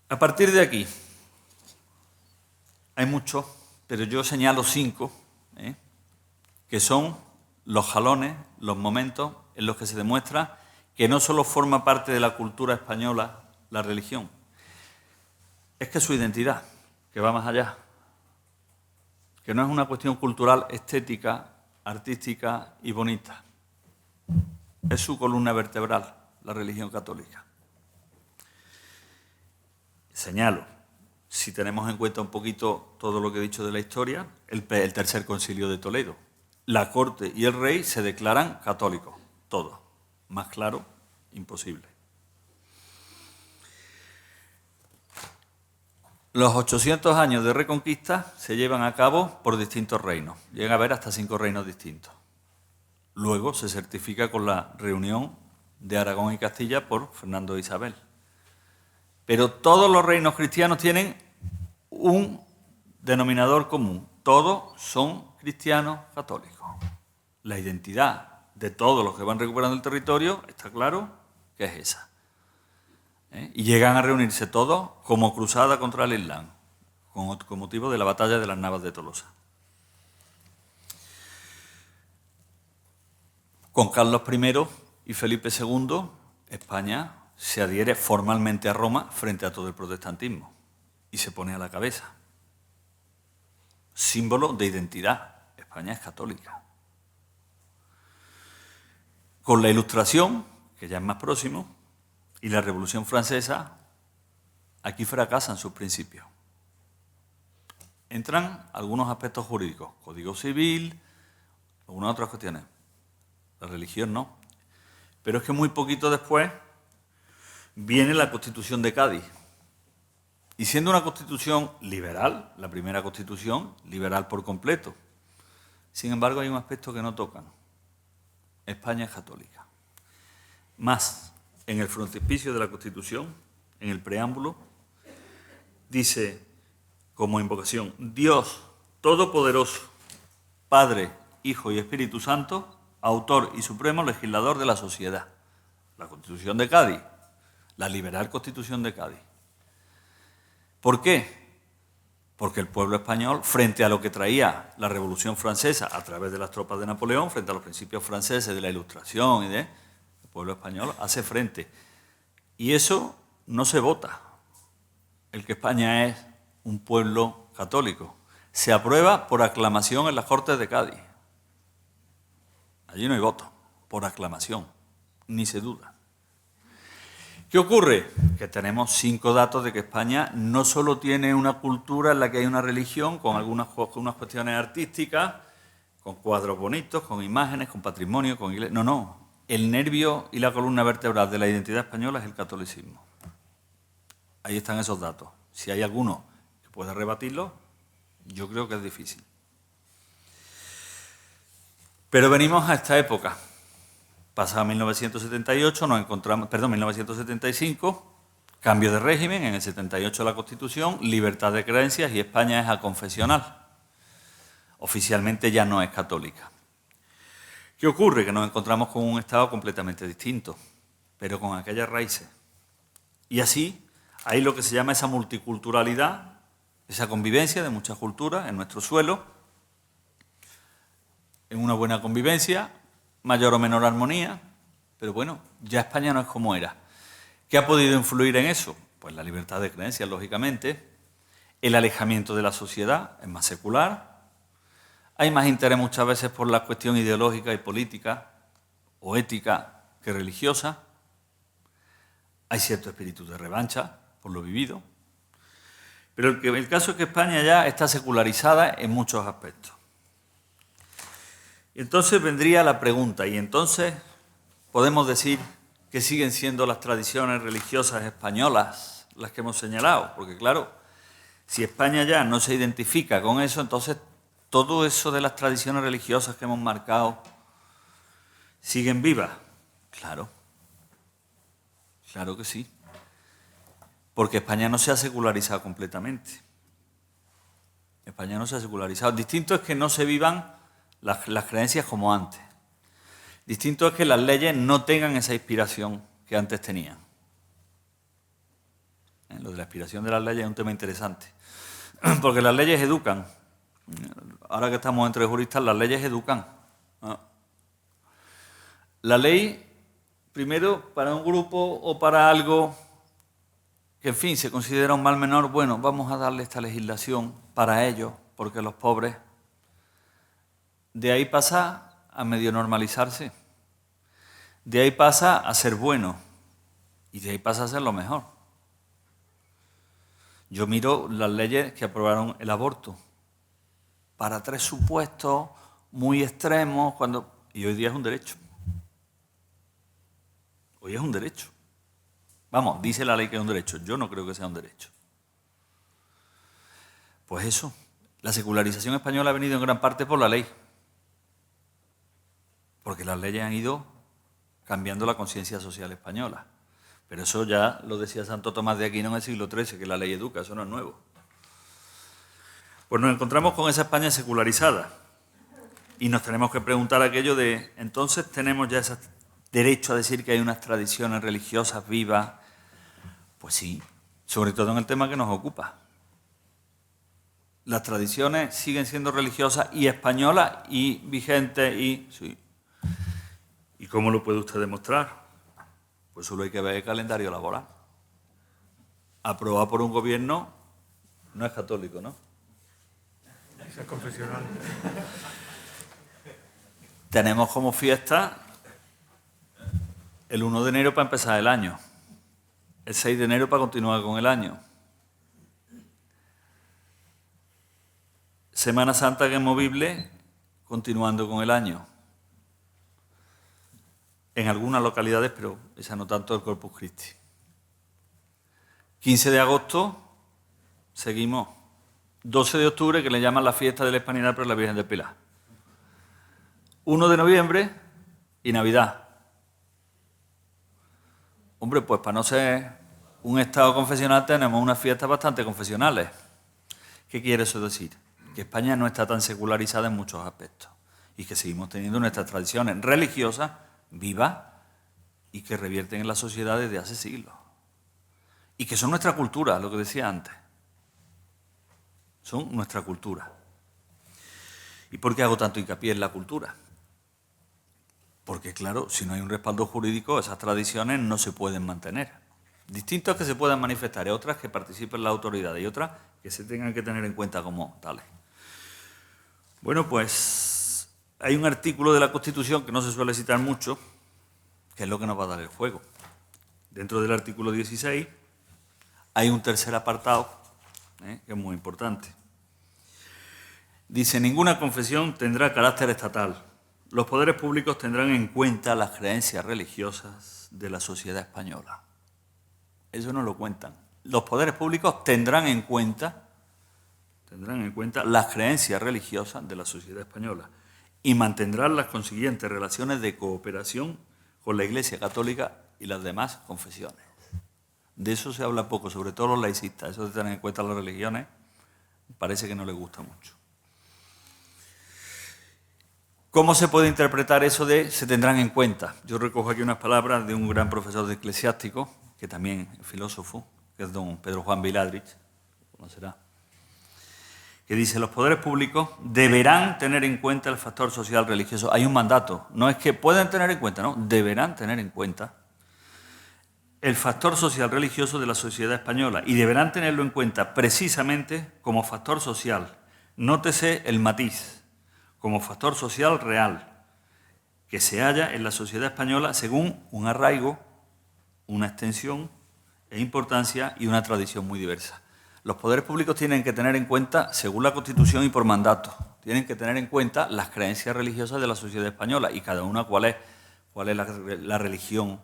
[SPEAKER 3] A partir de aquí, hay muchos, pero yo señalo 5, que son los jalones, los momentos en los que se demuestra que no solo forma parte de la cultura española la religión, es que su identidad, que va más allá, que no es una cuestión cultural, estética, artística y bonita. Es su columna vertebral, la religión católica. Señalo, si tenemos en cuenta un poquito todo lo que he dicho de la historia, el Tercer Concilio de Toledo. La corte y el rey se declaran católicos, todos. Más claro, imposible. Los 800 años de Reconquista se llevan a cabo por distintos reinos. Llega a haber hasta 5 reinos distintos. Luego se certifica con la reunión de Aragón y Castilla por Fernando e Isabel. Pero todos los reinos cristianos tienen un denominador común. Todos son cristianos católicos. La identidad de todos los que van recuperando el territorio está claro que es esa. Y llegan a reunirse todos como cruzada contra el Islam, con motivo de la batalla de las Navas de Tolosa. Con Carlos I y Felipe II, España se adhiere formalmente a Roma frente a todo el protestantismo y se pone a la cabeza. Símbolo de identidad. España es católica. Con la Ilustración, que ya es más próximo, y la Revolución Francesa, aquí fracasan sus principios. Entran algunos aspectos jurídicos, Código Civil, algunas otras cuestiones. La religión no. Pero es que muy poquito después viene la Constitución de Cádiz. Y siendo una constitución liberal, la primera constitución, liberal por completo. Sin embargo, hay un aspecto que no tocan. España es católica. Más, en el frontispicio de la Constitución, en el preámbulo, dice como invocación: Dios Todopoderoso, Padre, Hijo y Espíritu Santo, autor y supremo legislador de la sociedad. La Constitución de Cádiz, la liberal Constitución de Cádiz. ¿Por qué? Porque el pueblo español, frente a lo que traía la Revolución Francesa a través de las tropas de Napoleón, frente a los principios franceses de la Ilustración el pueblo español hace frente. Y eso no se vota. El que España es un pueblo católico. Se aprueba por aclamación en las Cortes de Cádiz. Allí no hay voto, por aclamación, ni se duda. ¿Qué ocurre? Que tenemos 5 datos de que España no solo tiene una cultura en la que hay una religión, con unas cuestiones artísticas, con cuadros bonitos, con imágenes, con patrimonio, con iglesia. No. El nervio y la columna vertebral de la identidad española es el catolicismo. Ahí están esos datos. Si hay alguno que pueda rebatirlo, yo creo que es difícil. Pero venimos a esta época, Pasado 1978, 1975, cambio de régimen, en el 78 la Constitución, libertad de creencias y España es aconfesional. Oficialmente ya no es católica. ¿Qué ocurre? Que nos encontramos con un Estado completamente distinto, pero con aquellas raíces. Y así hay lo que se llama esa multiculturalidad, esa convivencia de muchas culturas en nuestro suelo, en una buena convivencia, mayor o menor armonía, pero bueno, ya España no es como era. ¿Qué ha podido influir en eso? Pues la libertad de creencias, lógicamente, el alejamiento de la sociedad, es más secular, hay más interés muchas veces por la cuestión ideológica y política o ética que religiosa, hay cierto espíritu de revancha por lo vivido, pero el caso es que España ya está secularizada en muchos aspectos. Entonces vendría la pregunta, y entonces podemos decir que siguen siendo las tradiciones religiosas españolas las que hemos señalado, porque claro, si España ya no se identifica con eso, entonces todo eso de las tradiciones religiosas que hemos marcado siguen vivas. Claro, claro que sí, porque España no se ha secularizado completamente. España no se ha secularizado. Distinto es que no se vivan las creencias como antes. Distinto es que las leyes no tengan esa inspiración que antes tenían. Lo de la inspiración de las leyes es un tema interesante, porque las leyes educan. Ahora que estamos entre juristas, las leyes educan. La ley, primero, para un grupo o para algo que, en fin, se considera un mal menor, bueno, vamos a darle esta legislación para ellos, porque los pobres. De ahí pasa a medio normalizarse. De ahí pasa a ser bueno. Y de ahí pasa a ser lo mejor. Yo miro las leyes que aprobaron el aborto para 3 supuestos muy extremos, y hoy día es un derecho. Hoy es un derecho. Vamos, dice la ley que es un derecho. Yo no creo que sea un derecho. Pues eso, la secularización española ha venido en gran parte por la ley. Porque las leyes han ido cambiando la conciencia social española. Pero eso ya lo decía Santo Tomás de Aquino en el siglo XIII, que la ley educa, eso no es nuevo. Pues nos encontramos con esa España secularizada y nos tenemos que preguntar aquello de, entonces tenemos ya ese derecho a decir que hay unas tradiciones religiosas vivas. Pues sí, sobre todo en el tema que nos ocupa. Las tradiciones siguen siendo religiosas y españolas y vigentes y... Sí. ¿Y cómo lo puede usted demostrar? Pues solo hay que ver el calendario laboral. Aprobado por un gobierno, no es católico, ¿no?
[SPEAKER 2] Es confesional.
[SPEAKER 3] Tenemos como fiesta el 1 de enero para empezar el año, el 6 de enero para continuar con el año. Semana Santa que es movible, continuando con el año. En algunas localidades, pero esa no tanto, el Corpus Christi. 15 de agosto, seguimos. 12 de octubre, que le llaman la fiesta de la Hispanidad por la Virgen del Pilar. 1 de noviembre y Navidad. Hombre, pues para no ser un estado confesional tenemos unas fiestas bastante confesionales. ¿Qué quiere eso decir? Que España no está tan secularizada en muchos aspectos y que seguimos teniendo nuestras tradiciones religiosas vivas y que revierten en la sociedad desde hace siglos. Y que son nuestra cultura, lo que decía antes. Son nuestra cultura. ¿Y por qué hago tanto hincapié en la cultura? Porque, claro, si no hay un respaldo jurídico, esas tradiciones no se pueden mantener. Distinto es que se puedan manifestar, y otras que participen las autoridades y otras que se tengan que tener en cuenta como tales. Bueno, pues hay un artículo de la Constitución que no se suele citar mucho, que es lo que nos va a dar el juego. Dentro del artículo 16 hay un tercer apartado, que es muy importante. Dice, ninguna confesión tendrá carácter estatal. Los poderes públicos tendrán en cuenta las creencias religiosas de la sociedad española. Eso no lo cuentan. Los poderes públicos tendrán en cuenta las creencias religiosas de la sociedad española y mantendrán las consiguientes relaciones de cooperación con la Iglesia Católica y las demás confesiones. De eso se habla poco, sobre todo los laicistas. Eso de tener en cuenta las religiones parece que no les gusta mucho. ¿Cómo se puede interpretar eso de se tendrán en cuenta? Yo recojo aquí unas palabras de un gran profesor de eclesiástico, que también es filósofo, que es don Pedro Juan Viladrich, conocerá, que dice: los poderes públicos deberán tener en cuenta el factor social religioso. Hay un mandato, no es que puedan tener en cuenta, no, deberán tener en cuenta el factor social religioso de la sociedad española y deberán tenerlo en cuenta precisamente como factor social. Nótese el matiz, como factor social real que se halla en la sociedad española según un arraigo, una extensión e importancia y una tradición muy diversa. Los poderes públicos tienen que tener en cuenta, según la Constitución y por mandato, tienen que tener en cuenta las creencias religiosas de la sociedad española y cada una cuál es la religión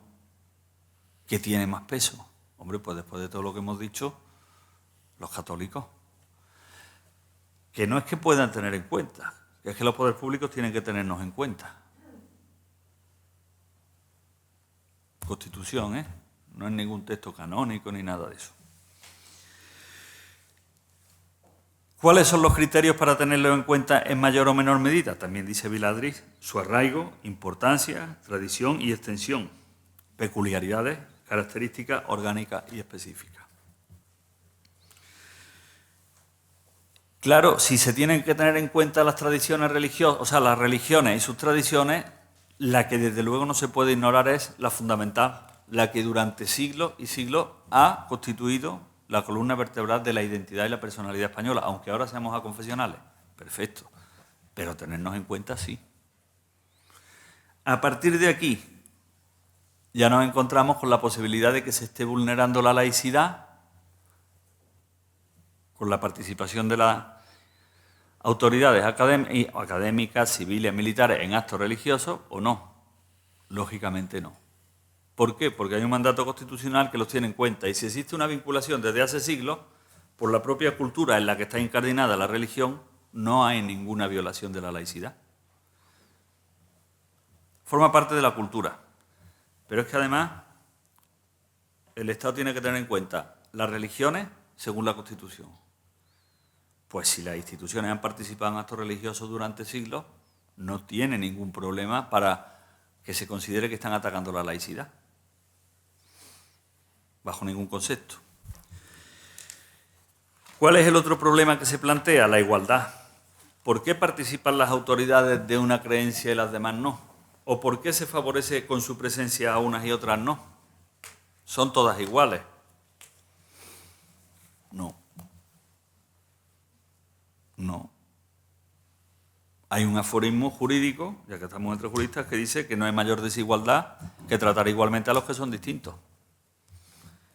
[SPEAKER 3] que tiene más peso. Hombre, pues después de todo lo que hemos dicho, los católicos. Que no es que puedan tener en cuenta, que es que los poderes públicos tienen que tenernos en cuenta. Constitución, ¿eh? No es ningún texto canónico ni nada de eso. ¿Cuáles son los criterios para tenerlo en cuenta en mayor o menor medida? También dice Viladrich: su arraigo, importancia, tradición y extensión, peculiaridades, características orgánicas y específicas. Claro, si se tienen que tener en cuenta las tradiciones religiosas, o sea, las religiones y sus tradiciones, la que desde luego no se puede ignorar es la fundamental, la que durante siglos y siglos ha constituido la columna vertebral de la identidad y la personalidad española, aunque ahora seamos aconfesionales. Perfecto, pero tenernos en cuenta sí. A partir de aquí ya nos encontramos con la posibilidad de que se esté vulnerando la laicidad con la participación de las autoridades académicas, civiles, militares en actos religiosos o no. Lógicamente no. ¿Por qué? Porque hay un mandato constitucional que los tiene en cuenta y si existe una vinculación desde hace siglos, por la propia cultura en la que está incardinada la religión, no hay ninguna violación de la laicidad. Forma parte de la cultura. Pero es que además el Estado tiene que tener en cuenta las religiones según la Constitución. Pues si las instituciones han participado en actos religiosos durante siglos, no tiene ningún problema para que se considere que están atacando la laicidad. Bajo ningún concepto. ¿Cuál es el otro problema que se plantea? La igualdad. ¿Por qué participan las autoridades de una creencia y las demás no? ¿O por qué se favorece con su presencia a unas y otras no? ¿Son todas iguales? No. No. Hay un aforismo jurídico, ya que estamos entre juristas, que dice que no hay mayor desigualdad que tratar igualmente a los que son distintos.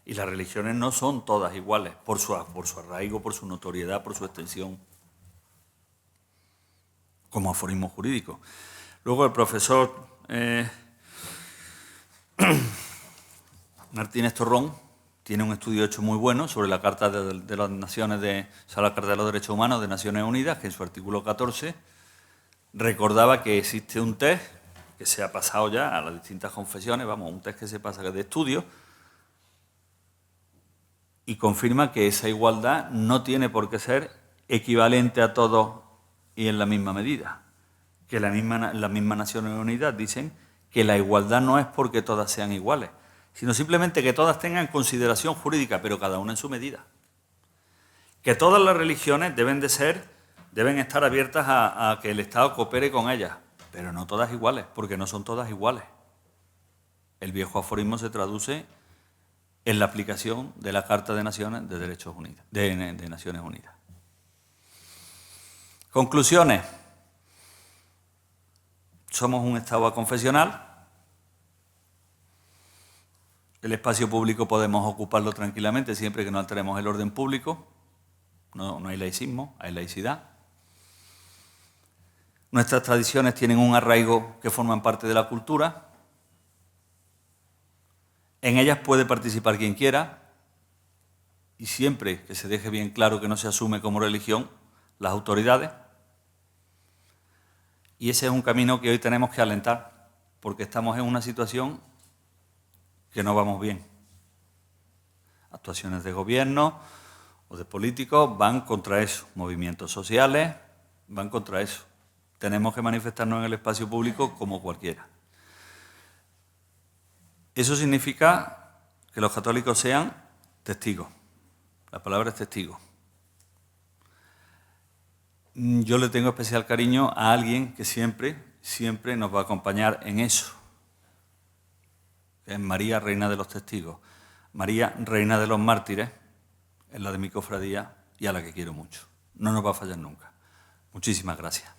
[SPEAKER 3] Y las religiones no son todas iguales, por su arraigo, por su notoriedad, por su extensión, como aforismo jurídico. Luego el profesor Martínez Torrón tiene un estudio hecho muy bueno sobre la Carta de las Naciones, la Carta de los Derechos Humanos de Naciones Unidas, que en su artículo 14 recordaba que existe un test que se ha pasado ya a las distintas confesiones, un test que se pasa de estudio, y confirma que esa igualdad no tiene por qué ser equivalente a todos y en la misma medida. Que las mismas Naciones Unidas dicen que la igualdad no es porque todas sean iguales, sino simplemente que todas tengan consideración jurídica, pero cada una en su medida. Que todas las religiones deben estar abiertas a que el Estado coopere con ellas, pero no todas iguales, porque no son todas iguales. El viejo aforismo se traduce en la aplicación de la Carta de Naciones de Derechos Unidos, de Naciones Unidas. Conclusiones. Somos un Estado aconfesional. El espacio público podemos ocuparlo tranquilamente siempre que no alteremos el orden público. No hay laicismo, hay laicidad. Nuestras tradiciones tienen un arraigo que forman parte de la cultura. En ellas puede participar quien quiera y siempre que se deje bien claro que no se asume como religión las autoridades. Y ese es un camino que hoy tenemos que alentar. porque estamos en una situación que no vamos bien. Actuaciones de gobierno o de políticos van contra eso, movimientos sociales van contra eso. Tenemos que manifestarnos en el espacio público como cualquiera. Eso significa que los católicos sean testigos. La palabra es testigo. Yo le tengo especial cariño a alguien que siempre nos va a acompañar en eso. Es María, Reina de los Testigos. María, Reina de los Mártires, es la de mi cofradía y a la que quiero mucho. No nos va a fallar nunca. Muchísimas gracias.